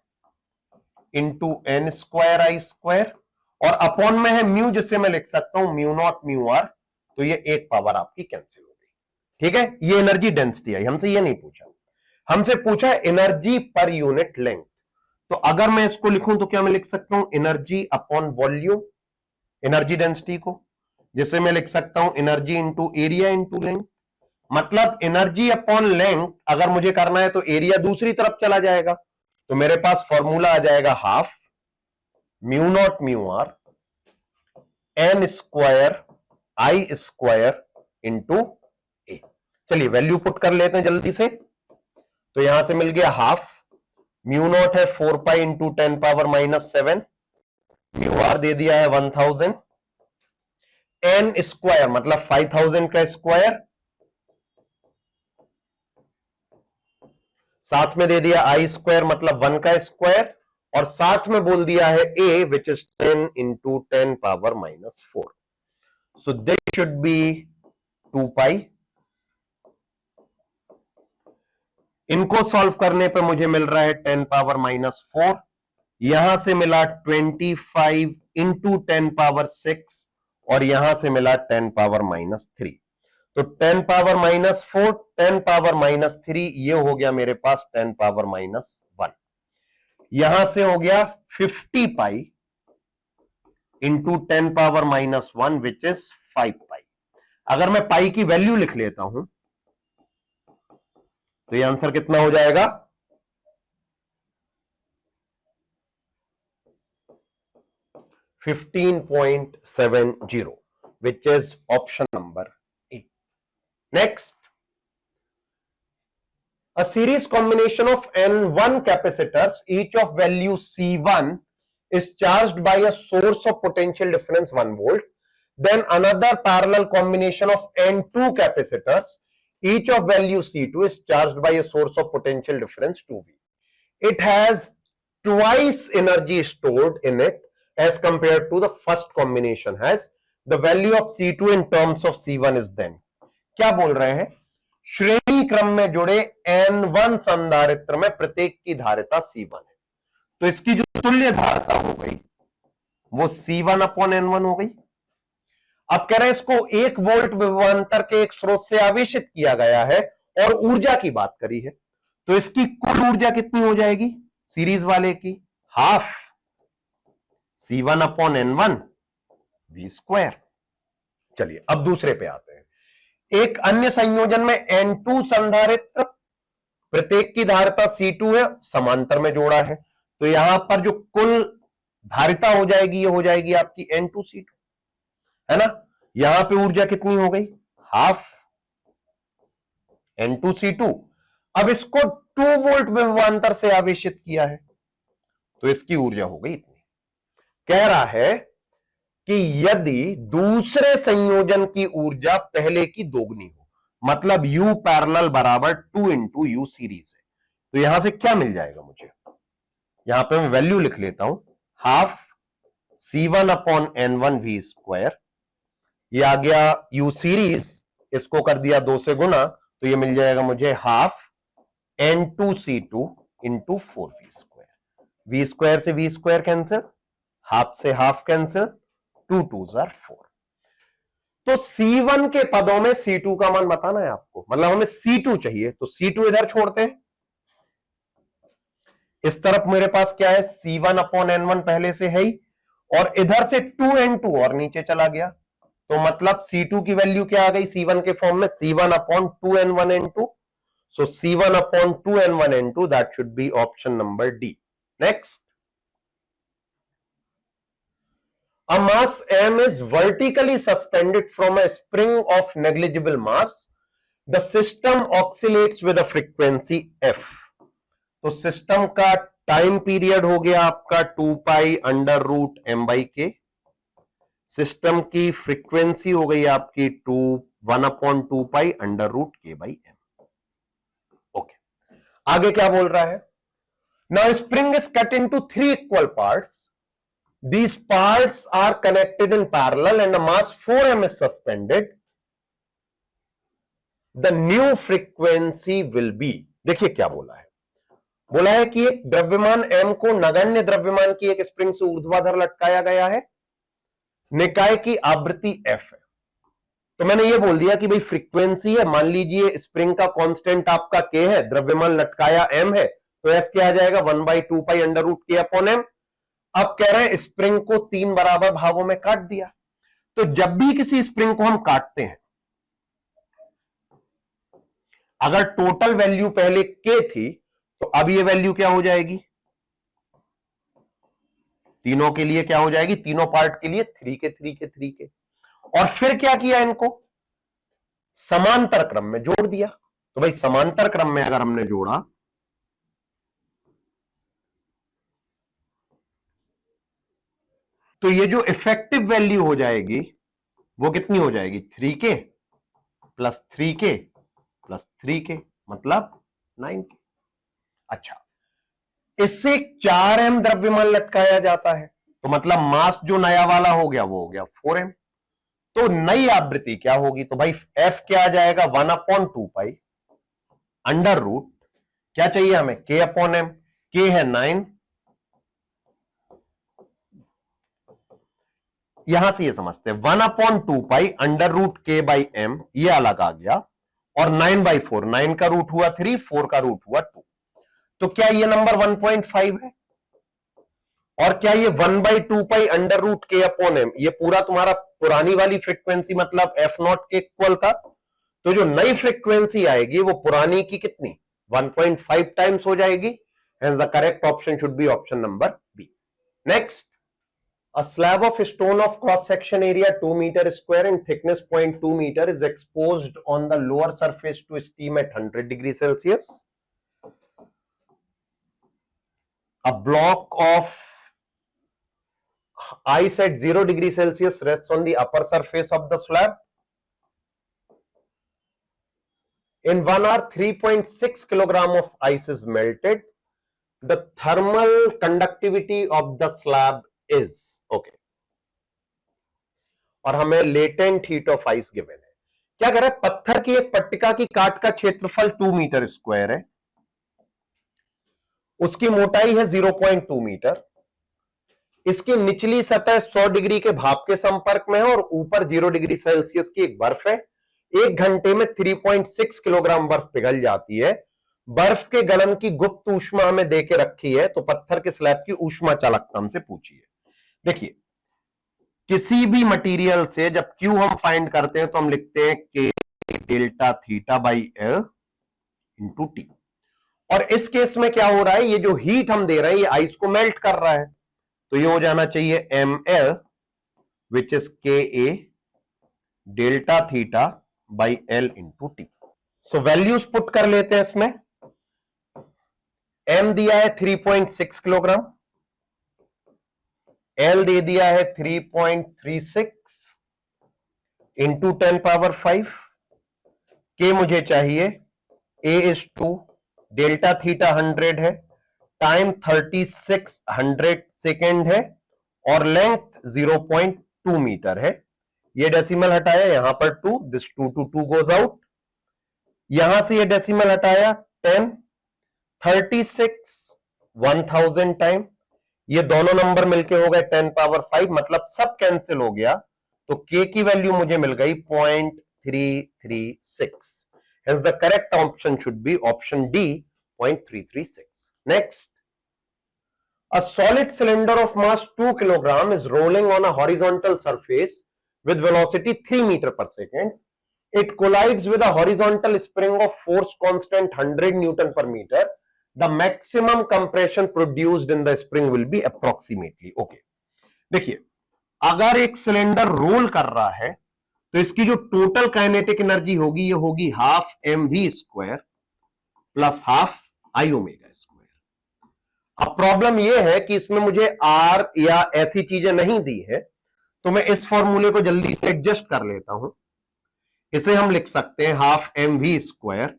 into N square I square और अपॉन में है म्यू जिससे मैं लिख सकता हूं म्यू नॉट म्यू आर। तो ये एक पावर आपकी कैंसिल हो गई। ठीक है, ये एनर्जी डेंसिटी आई। हमसे ये नहीं पूछा, हमसे पूछा एनर्जी पर यूनिट लेंथ। तो अगर मैं इसको लिखूं तो क्या मैं लिख सकता हूं energy upon volume, energy density को, जिसे मैं लिख सकता हूं energy into area into length. मतलब एनर्जी अपॉन लेंथ अगर मुझे करना है तो एरिया दूसरी तरफ चला जाएगा। तो मेरे पास फॉर्मूला आ जाएगा half mu not mu R N square I square into A. चलिए वैल्यू पुट कर लेते हैं जल्दी से। तो यहां से मिल गया हाफ म्यू नॉट है 4 pi into 10 power -7, mu R दे दिया है 1000, एन स्क्वायर मतलब 5000 का स्क्वायर, साथ में दे दिया आई स्क्वायर मतलब 1 का स्क्वायर और साथ में बोल दिया है A which is 10 into 10 power -4। So this should be 2 pi. इनको सॉल्व करने पे मुझे मिल रहा है 10 पावर -4, यहां से मिला 25 इंटू 10 पावर 6 और यहां से मिला 10 पावर -3। तो 10 पावर -4 10 पावर -3 ये हो गया मेरे पास 10 पावर -1। यहां से हो गया 50 पाई इंटू 10 पावर -1 विच इज 5 पाई। अगर मैं पाई की वैल्यू लिख लेता हूं तो ये आंसर कितना हो जाएगा? 15.70 which is option number A. Next, a series combination of N1 capacitors, each of value C1 is charged by a source of potential difference 1 volt. Then another parallel combination of N2 capacitors, each of value C2 is charged by a source of potential difference 2V. It has twice energy stored in it as compared to the first combination has. The value of C2 in terms of C1 is then. क्या बोल रहे हैं? श्रेणी क्रम में जुड़े N1 संधारित्र में प्रत्येक की धारिता C1 है, तो इसकी जो तुल्य धारिता हो गई वो C1 अपॉन N1 हो गई। अब कह रहे हैं इसको 1 वोल्ट विभवांतर के एक स्रोत से आवेशित किया गया है और ऊर्जा की बात करी है, तो इसकी कुल ऊर्जा कितनी हो जाएगी सीरीज वाले की? Half C1 upon N1 V square. चलिए अब दूसरे पे आते हैं। एक अन्य संयोजन में N2 संधारित्र, प्रत्येक की धारिता C2 है, समांतर में जोड़ा है, तो यहां पर जो कुल धारिता हो जाएगी ये हो जाएगी आपकी N2 C2, है ना। यहां पे ऊर्जा कितनी हो गई? Half N2 C2। अब इसको 2 वोल्ट विभवांतर से आवेशित किया है तो इसकी ऊर्जा हो गई इतनी। कह रहा है कि यदि दूसरे संयोजन की ऊर्जा पहले की दोगुनी हो, मतलब U पैरेलल बराबर 2 इंटू U सीरीज है, तो यहां से क्या मिल जाएगा मुझे? यहां पे मैं वैल्यू लिख लेता हूं half C1 upon N1 V square, ये आ गया U सीरीज, इसको कर दिया 2 से गुना तो ये मिल जाएगा मुझे half N2C2 into 4v²। V square से वी स्क्वायर कैंसिल, हाफ से हाफ कैंसिल, 2 2s आर 4। तो C1 के पदों में C2 का मान बताना है आपको, मतलब हमें C2 चाहिए, तो C2 इधर छोड़ते हैं। इस तरफ मेरे पास क्या है, C1/N1 पहले से है ही, और इधर से 2N2 और नीचे चला गया, तो मतलब C2 की वैल्यू क्या आ गई C1 के फॉर्म में, C1/2N1N2। So C1/2N1N2, that should be option number D. Next. A mass M is vertically suspended from a spring of negligible mass. The system oscillates with a frequency f. तो system का time period हो गया आपका 2 pi under root M by K, system की frequency हो गई आपकी 1/2 pi under root K by M. Okay, आगे क्या बोल रहा है, now spring is cut into 3 equal parts, these parts are connected in parallel and a mass 4m is suspended, the new frequency will be। देखिए क्या बोला है, बोला है कि एक द्रव्यमान m को नगण्य द्रव्यमान की एक स्प्रिंग से ऊर्ध्वाधर लटकाया गया है, निकाय की आवृत्ति f है। तो मैंने ये बोल दिया कि भाई फ्रीक्वेंसी है, मान लीजिए स्प्रिंग का कांस्टेंट आपका k है, द्रव्यमान लटकाया m है, तो f क्या आ जाएगा 1/2 पाई अंडर रूट के अपॉन m। अब कह रहे हैं स्प्रिंग को 3 बराबर भागों में काट दिया, तो जब भी किसी स्प्रिंग को हम काटते हैं, अगर टोटल वैल्यू पहले k थी, तो अब ये वैल्यू क्या हो जाएगी, तीनों के लिए क्या हो जाएगी, तीनों पार्ट के लिए 3 के 3 के 3 के, और फिर क्या किया, इनको समांतर क्रम में जोड़ दिया। तो भाई समांतर क्रम में अगर हमने जोड़ा, तो ये जो इफेक्टिव वैल्यू हो जाएगी वो कितनी हो जाएगी, 3k plus 3k plus 3k, मतलब 9k। अच्छा, इससे 4m द्रव्यमान लटकाया जाता है, तो मतलब मास जो नया वाला हो गया वो हो गया 4m। तो नई आवृत्ति क्या होगी, तो भाई f क्या आ जाएगा 1/2 पाई अंडर रूट, क्या चाहिए हमें k अपॉन m, k है 9, यहां से ये समझते हैं 1/2 pi under root K by M, ये अलग आ गया, और 9/4, 9 का रूट हुआ 3, 4 का रूट हुआ 2। तो क्या ये नंबर 1.5 है, और क्या ये 1/2 पाई अंडर रूट के अपॉन एम, ये पूरा तुम्हारा पुरानी वाली फ्रीक्वेंसी मतलब f0 के इक्वल था, तो जो नई फ्रीक्वेंसी आएगी वो पुरानी की कितनी 1.5 टाइम्स हो जाएगी। Hence the correct option should be option number B. Next, a slab of stone of cross section area 2 meter square and thickness 0.2 meter is exposed on the lower surface to steam at 100 degrees Celsius. A block of ice at 0 degrees Celsius rests on the upper surface of the slab. In 1 hour, 3.6 kilogram of ice is melted. The thermal conductivity of the slab is okay. और हमें latent heat of ice given है। क्या कह रहा है, पत्थर की एक पट्टिका की काट का क्षेत्रफल 2 मीटर स्क्वायर है, उसकी मोटाई है 0.2 मीटर, इसकी निचली सतह 100 डिग्री के भाप के संपर्क में है और ऊपर 0 डिग्री सेल्सियस की एक बर्फ है। 1 घंटे में 3.6 किलोग्राम बर्फ पिघल जाती है। बर्फ के गलन की गुप्त ऊष्मा हमें देके रखी है, तो पत्थर के स्लैब की ऊष्मा चालकता हमसे पूछी है। देखिए, किसी भी मटेरियल से जब Q हम फाइंड करते हैं तो हम लिखते हैं K delta theta by L into T, और इस केस में क्या हो रहा है, ये जो हीट हम दे रहे हैं ये आइस को मेल्ट कर रहा है, तो ये हो जाना चाहिए ML which is KA delta theta by L into T. So values put कर लेते हैं इसमें। M दिया है 3.6 किलोग्राम, L दे दिया है 3.36 इंटू 10 पावर 5, K मुझे चाहिए, A इज 2, डेल्टा थीटा 100 है, टाइम 3600 सेकेंड है, और लेंथ 0.2 मीटर है। ये डेसिमल हटाया, यहां पर 2, दिस 2 to 2 गोज आउट, यहां से ये डेसिमल हटाया 10, 36 1000 टाइम, ये दोनों नंबर मिलके हो गए 10 पावर 5, मतलब सब कैंसिल हो गया, तो k की वैल्यू मुझे मिल गई 0.336. Hence the correct option should be option D, 0.336. Next, a solid cylinder of mass 2 kg is rolling on a horizontal surface with velocity 3 meter per second. It collides with a horizontal spring of force constant 100 Newton per meter. The maximum compression produced in the spring will be approximately. Okay. देखिए, अगर एक cylinder role कर रहा है तो इसकी जो total kinetic energy होगी ये होगी half mv square plus half I omega square. अब प्रॉब्लम ये है कि इसमें मुझे r या ऐसी चीजें नहीं दी है, तो मैं इस फॉर्मूले को जल्दी से एडजस्ट कर लेता हूं। इसे हम लिख सकते हैं half mv square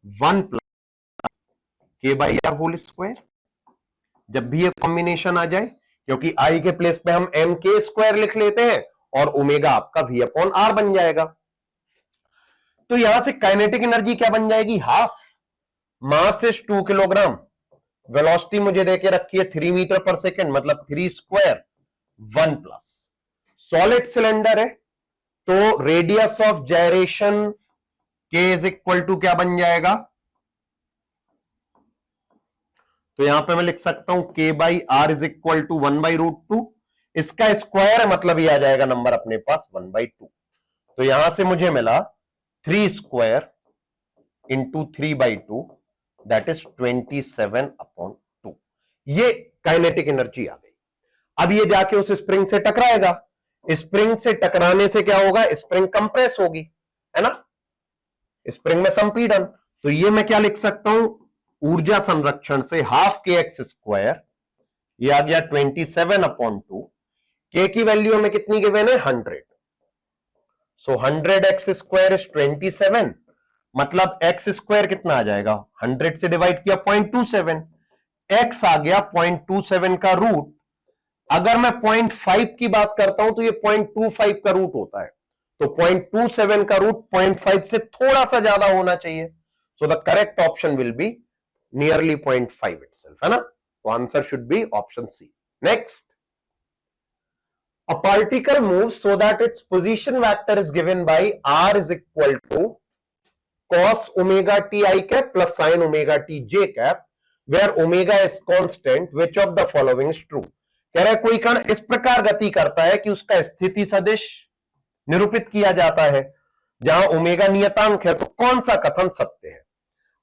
1 plus k by R whole square. जब भी ये कॉम्बिनेशन आ जाए, क्योंकि I के प्लेस पे हम एम के स्क्वायर लिख लेते हैं और ओमेगा आपका V अपॉन आर बन जाएगा। तो यहां से काइनेटिक एनर्जी क्या बन जाएगी, half, mass is 2 kilogram, velocity मुझे देके रखी है 3 मीटर पर सेकेंड, मतलब 3 स्क्वायर 1 प्लस, सॉलिड सिलेंडर है तो radius of gyration k is equal to क्या बन जाएगा, तो यहां पे मैं लिख सकता हूं k by R is equal to 1/√2, इसका स्क्वायर है मतलब ये आ जाएगा नंबर अपने पास 1/2। तो यहां से मुझे मिला 3 स्क्वायर इंटू 3/2, दैट इज 27/2। ये काइनेटिक एनर्जी आ गई। अब ये जाके उस स्प्रिंग से टकराएगा, स्प्रिंग से टकराने से क्या होगा, स्प्रिंग कंप्रेस होगी, है ना, स्प्रिंग में संपीड़न। तो ये मैं क्या लिख सकता हूं, ऊर्जा संरक्षण से हाफ के एक्स स्क्वायर, ये आ गया 27/2, के की वैल्यू में कितनी गिवन है 100, सो 100 एक्स स्क्वायर इज 27, मतलब एक्स स्क्वायर कितना आ जाएगा, 100 से डिवाइड किया 0.27, एक्स आ गया 0.27 का रूट। अगर मैं 0.5 की बात करता हूं तो ये 0.25 का रूट होता है, तो 0.27 का रूट 0.5 से थोड़ा सा ज्यादा होना चाहिए, so the correct option will be nearly 0.5 itself, है ना, तो answer should be option C. Next, a particle moves so that its position vector is given by r is equal to cos omega t I cap plus sin omega t j cap, where omega is constant, which of the following is true। कह रहा है कोई कण इस प्रकार गति करता है कि उसका स्थिति सदिश निरूपित किया जाता है जहां ओमेगा नियतांक है, तो कौन सा कथन सत्य है।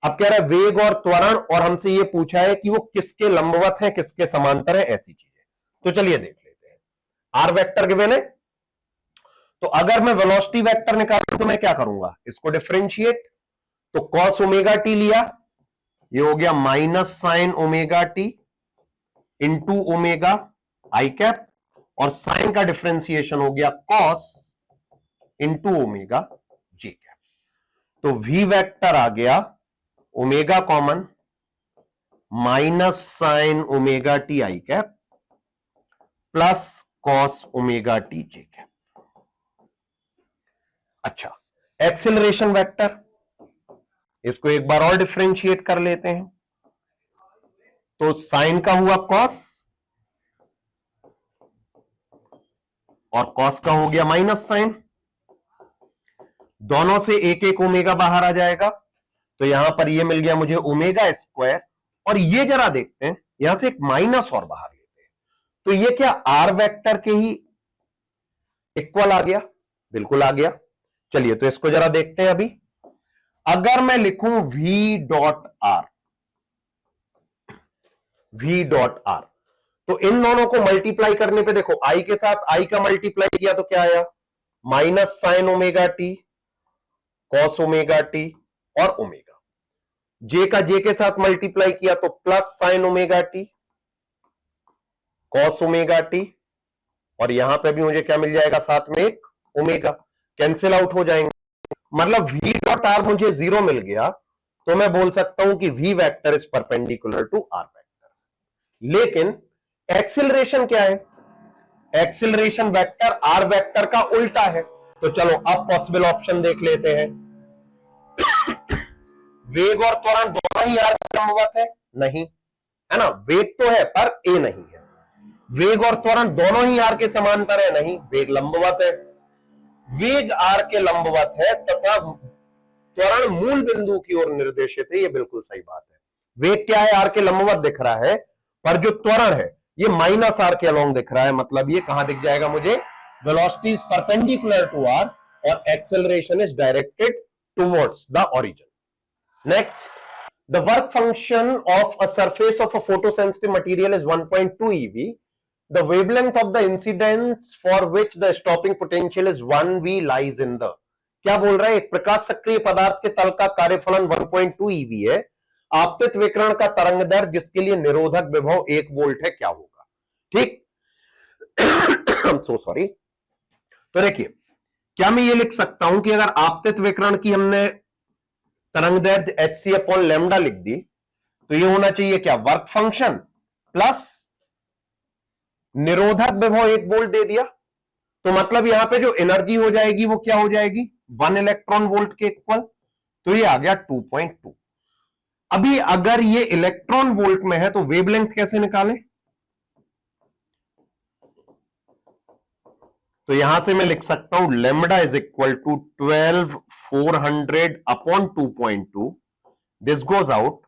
अब कह रहा है वेग और त्वरण, और हमसे ये पूछा है कि वो किसके लंबवत है किसके समांतर है, ऐसी चीजें। तो चलिए देख लेते हैं। आर वेक्टर गिवन है, तो अगर मैं वेलोसिटी वेक्टर निकालूं तो मैं क्या करूंगा, इसको डिफरेंशिएट, तो कॉस ओमेगा टी लिया, ये हो गया minus sine omega T into omega आई कैप, और साइन का डिफरेंशिएशन हो गया कॉस इंटू ओमेगा जे कैप। तो वी वेक्टर आ गया omega common minus sine omega T I cap plus cos omega T J cap. अच्छा, एक्सेलरेशन वेक्टर, इसको एक बार और डिफरेंशिएट कर लेते हैं, तो साइन का हुआ कॉस और कॉस का हो गया माइनस साइन, दोनों से एक एक ओमेगा बाहर आ जाएगा, तो यहां पर ये मिल गया मुझे ओमेगा स्क्वायर, और ये जरा देखते हैं यहां से एक माइनस और बाहर लेते हैं, तो ये क्या आर वेक्टर के ही इक्वल आ गया, बिल्कुल आ गया। चलिए तो इसको जरा देखते हैं। अभी अगर मैं लिखूं v dot are, v dot are, तो इन दोनों को मल्टीप्लाई करने पे देखो i के साथ i का मल्टीप्लाई किया तो क्या आया, minus sine omega T cos omega T और ओमेगा, जे का जे के साथ मल्टीप्लाई किया तो plus sine omega T cos omega T, और यहां पे भी मुझे क्या मिल जाएगा, साथ में एक ओमेगा, कैंसिल आउट हो जाएंगे, मतलब v डॉट आर मुझे 0 मिल गया, तो मैं बोल सकता हूं कि v vector is perpendicular to R vector. लेकिन एक्सिलरेशन क्या है, एक्सिलरेशन वेक्टर आर वेक्टर का उल्टा है, तो चलो अब पॉसिबल ऑप्शन देख लेते हैं। वेग और त्वरण दोनों ही आर के लंबवत है? नहीं, है ना, वेग तो है पर ए नहीं है। वेग और त्वरण दोनों ही आर के समांतर है? नहीं, वेग लंबवत है। वेग आर के लंबवत है तथा त्वरण मूल बिंदु की ओर निर्देशित है, ये बिल्कुल सही बात है। वेग क्या है? आर के लंबवत दिख रहा है, पर जो त्वरण है ये माइनस आर के अलोंग दिख रहा है, मतलब ये कहां दिख जाएगा मुझे? Velocity is perpendicular to R और acceleration is directed towards the origin. Next, the work function of a surface of a photosensitive material is 1.2 eV. The wavelength of the incidence for which the stopping potential is 1V lies in the, क्या बोल रहा है? एक प्रकाश सक्रिय पदार्थ के तल का कार्यफलन 1.2 eV है, आपतित विकिरण का तरंग दर जिसके लिए निरोधक विभव 1 वोल्ट है, क्या होगा? ठीक, सो सॉरी। तो देखिए, क्या मैं ये लिख सकता हूं कि अगर आपतित विकिरण की हमने तरंग दैर्ध्य hc अपॉन लैम्डा लिख दी, तो ये होना चाहिए क्या? वर्क फंक्शन प्लस निरोधक विभव 1 वोल्ट दे दिया, तो मतलब यहां पे जो एनर्जी हो जाएगी वो क्या हो जाएगी? 1 इलेक्ट्रॉन वोल्ट के इक्वल, तो ये आ गया 2.2। अभी अगर ये इलेक्ट्रॉन वोल्ट में है तो वेवलेंथ कैसे निकालें? तो यहां से मैं लिख सकता हूं lambda is equal to 12400 upon 2.2, this goes out,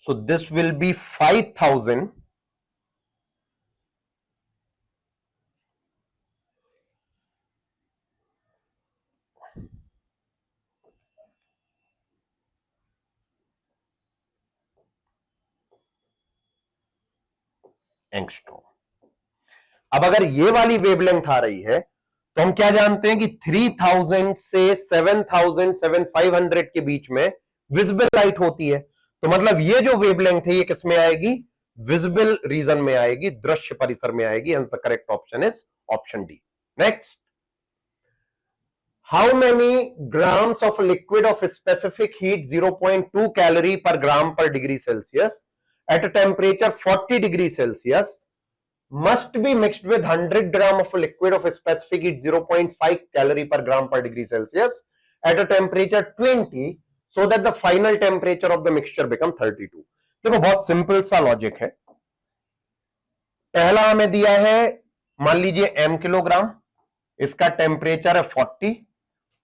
so this will be 5000 angstrom. अब अगर ये वाली वेवलेंथ आ रही है तो हम क्या जानते हैं कि 3000 से 7500 के बीच में विजिबल लाइट होती है, तो मतलब ये जो वेवलेंथ है ये किस में आएगी? विजिबल रीजन में आएगी, दृश्य परिसर में आएगी, and the correct option is option D. Next, how many grams of liquid of specific heat 0.2 calorie पर ग्राम पर degree Celsius at a temperature 40 degree Celsius must be mixed with 100 gram of a liquid of a specific heat 0.5 calorie per gram per degree Celsius at a temperature 20 so that the final temperature of the mixture become 32। देखो बहुत simple सा logic है। पहला हमें दिया है, मान लीजिए m किलोग्राम, इसका टेम्परेचर है 40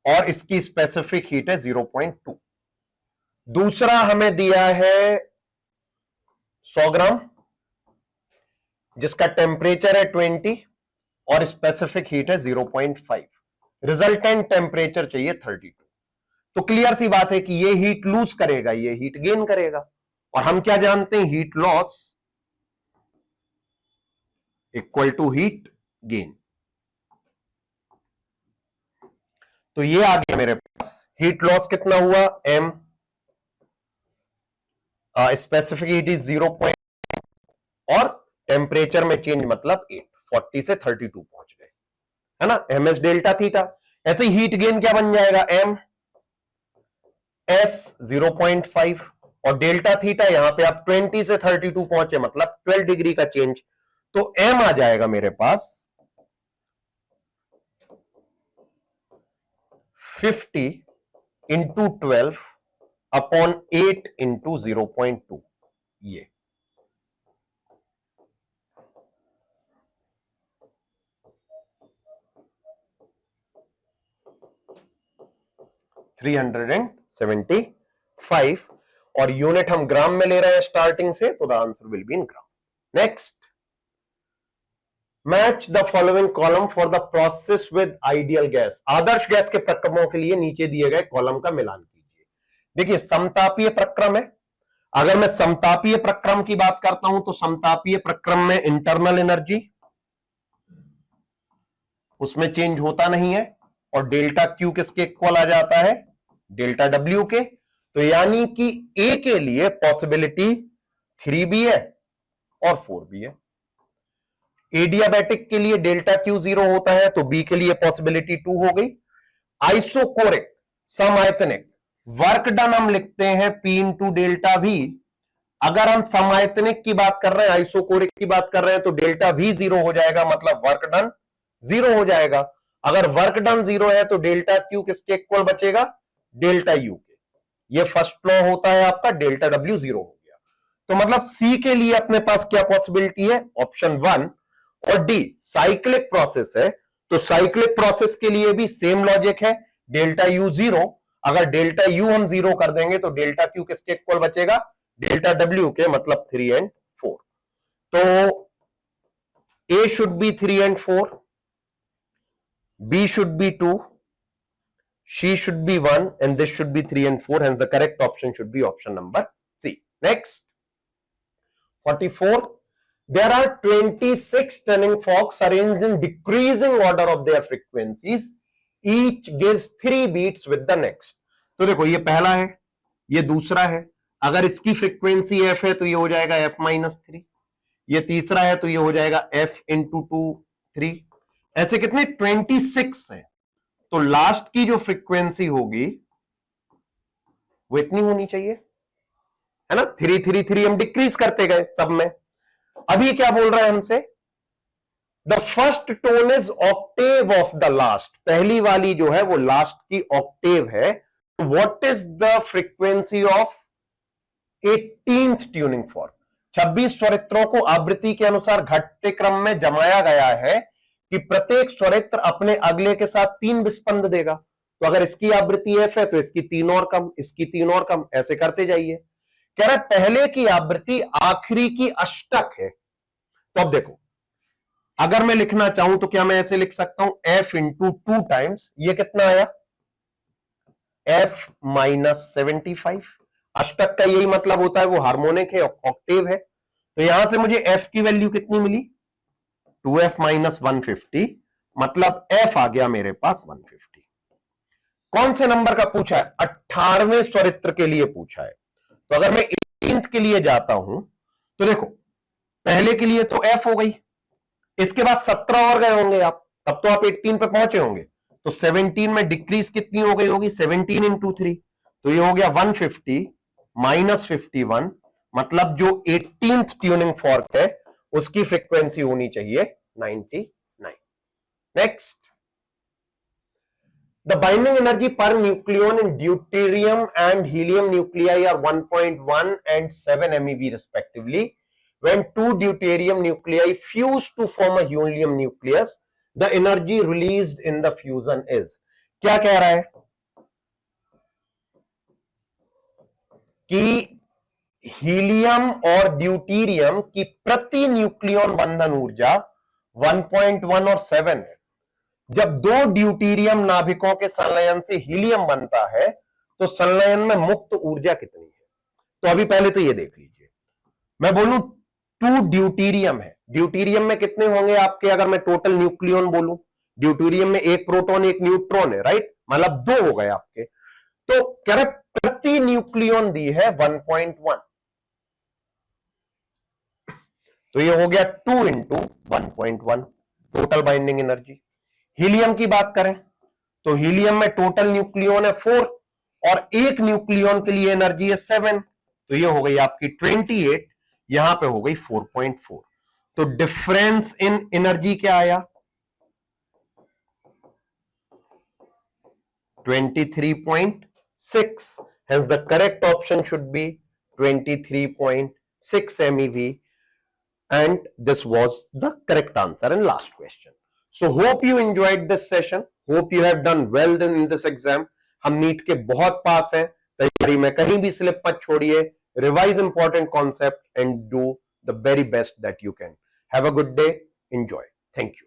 और इसकी स्पेसिफिक हीट है 0.2। दूसरा हमें दिया है 100 ग्राम जिसका टेम्परेचर है 20 और स्पेसिफिक हीट है 0.5, रिजल्टेंट टेम्परेचर चाहिए 32। तो क्लियर सी बात है कि ये हीट लूज करेगा, ये हीट गेन करेगा, और हम क्या जानते हैं? Heat loss equal to heat gain. तो ये आ गया मेरे पास, हीट लॉस कितना हुआ? m, specific heat is 0. और टेम्परेचर में चेंज मतलब 8, 40 से 32 पहुंच गए, है ना, ms डेल्टा थीटा। ऐसे ही हीट गेन क्या बन जाएगा? m s 0.5 और डेल्टा थीटा, यहां पे आप 20 से 32 पहुंचे मतलब 12 डिग्री का चेंज, तो m आ जाएगा मेरे पास 50 इंटू 12 अपॉन 8 इंटू 0.2, ये 375, और यूनिट हम ग्राम में ले रहे हैं स्टार्टिंग से, तो the answer will be in gram. Next, match the following column for the process with ideal gas. Adarsh gas के प्रक्रमों के लिए नीचे दिए गए कॉलम का मिलान कीजिए। देखिए, समतापीय प्रक्रम है। अगर मैं समतापीय प्रक्रम की बात करता हूं तो समतापीय प्रक्रम में इंटरनल एनर्जी उसमें चेंज होता नहीं है, और डेल्टा क्यू किसके इक्वल आ जाता है? डेल्टा डब्ल्यू के। तो यानी कि ए के लिए पॉसिबिलिटी 3 भी है और 4 भी है। एडियाबैटिक के लिए डेल्टा क्यू 0 होता है, तो बी के लिए पॉसिबिलिटी 2 हो गई। आइसोकोरिक समायतनिक वर्क डन हम लिखते हैं P इंटू डेल्टा वी। अगर हम समायतनिक की बात कर रहे हैं, आइसोकोरिक की बात कर रहे हैं, तो डेल्टा वी 0 हो जाएगा, मतलब वर्क डन जीरो हो जाएगा। अगर वर्क डन जीरो है तो डेल्टा क्यू किसके इक्वल बचेगा? डेल्टा यू के। ये फर्स्ट लॉ होता है आपका, डेल्टा डब्ल्यू जीरो हो गया। तो मतलब सी के लिए अपने पास क्या पॉसिबिलिटी है? ऑप्शन 1। और डी साइक्लिक प्रोसेस है, तो साइक्लिक प्रोसेस के लिए भी सेम लॉजिक है, डेल्टा यू जीरो। अगर डेल्टा यू हम जीरो कर देंगे तो डेल्टा क्यू किसके इक्वल बचेगा? डेल्टा डब्ल्यू के, मतलब 3 and 4। तो A should be 3 and 4, B should be 2, C should be 1, and this should be 3 and 4. Hence, the correct option should be option number C. Next, 44. There are 26 tuning forks arranged in decreasing order of their frequencies. Each gives 3 beats with the next. तो देखो, ये पहला है, ये दूसरा है। अगर इसकी फ्रीक्वेंसी f है तो ये हो जाएगा f-3, ये तीसरा है तो ये हो जाएगा f इंटू 2 3। ऐसे कितने? 26 है। तो लास्ट की जो फ्रीक्वेंसी होगी वो इतनी होनी चाहिए, है ना? 3 3 3 हम डिक्रीज करते गए सब में। अभी क्या बोल रहा है हमसे? The first tone is Octave of the last. पहली वाली जो है वो लास्ट की ऑक्टेव है। What is the frequency of 18th tuning fork? 26 स्वरित्रों को आवृत्ति के अनुसार घटते क्रम में जमाया गया है कि प्रत्येक स्वरित्र अपने अगले के साथ 3 विस्पंद देगा। तो अगर इसकी आवृत्ति f है तो इसकी 3 और कम, इसकी 3 और कम, ऐसे करते जाइए। कह रहा है पहले की आवृत्ति आखिरी की अष्टक है। तो अब देखो, अगर मैं लिखना चाहूं तो क्या मैं ऐसे लिख सकता हूं? f इंटू 2 टाइम्स, ये कितना आया? f-75। अष्टक का यही मतलब होता है, वो हार्मोनिक है, ऑक्टेव है। तो यहां से मुझे f की वैल्यू कितनी मिली? 2f-150, मतलब f आ गया मेरे पास 150। कौन से नंबर का पूछा है? 18वें स्वरित्र के लिए पूछा है। तो अगर मैं 18th के लिए जाता हूं तो देखो, पहले के लिए तो f हो गई, इसके बाद 17 और गए होंगे आप, तब तो आप 18 पे पहुंचे होंगे। तो 17 में डिक्रीज कितनी हो गई होगी? 17 इंटू 3, तो ये हो गया 150 माइनस 51, मतलब जो 18th ट्यूनिंग फॉर्क है उसकी फ्रीक्वेंसी होनी चाहिए 99। Next, the binding energy per nucleon in deuterium and helium nuclei are 1.1 and 7 MeV respectively. When two deuterium nuclei fuse to form a helium nucleus, the energy released in the fusion is. क्या कह रहा है कि helium और deuterium की प्रति nucleon बंधन ऊर्जा 1.1 और 7 है। जब दो ड्यूटीरियम नाभिकों के संलयन से हीलियम बनता है तो संलयन में मुक्त ऊर्जा कितनी है? तो अभी पहले तो ये देख लीजिए, मैं बोलूं 2 ड्यूटीरियम है, ड्यूटीरियम में कितने होंगे आपके? अगर मैं टोटल न्यूक्लियन बोलूं, ड्यूटीरियम में 1 प्रोटॉन 1 न्यूट्रॉन है, राइट? मतलब 2 हो गए आपके। तो कह रहे प्रति न्यूक्लियन दी है 1.1, तो ये हो गया 2 into 1.1 total binding energy. Helium की बात करें तो हीलियम में टोटल न्यूक्लियन है 4 और एक न्यूक्लियन के लिए एनर्जी है 7, तो ये हो गई आपकी 28, यहां पे हो गई 4.4। तो डिफरेंस इन एनर्जी क्या आया? 23.6। Hence the correct option should be 23.6 MeV, and this was the correct answer in last question. So hope you enjoyed this session. Hope you have done well in this exam. हम NEET के बहुत पास हैं, तैयारी में कहीं भी slip मत छोड़िए। Revise important concept and do the very best that you can. Have a good day. Enjoy. Thank you.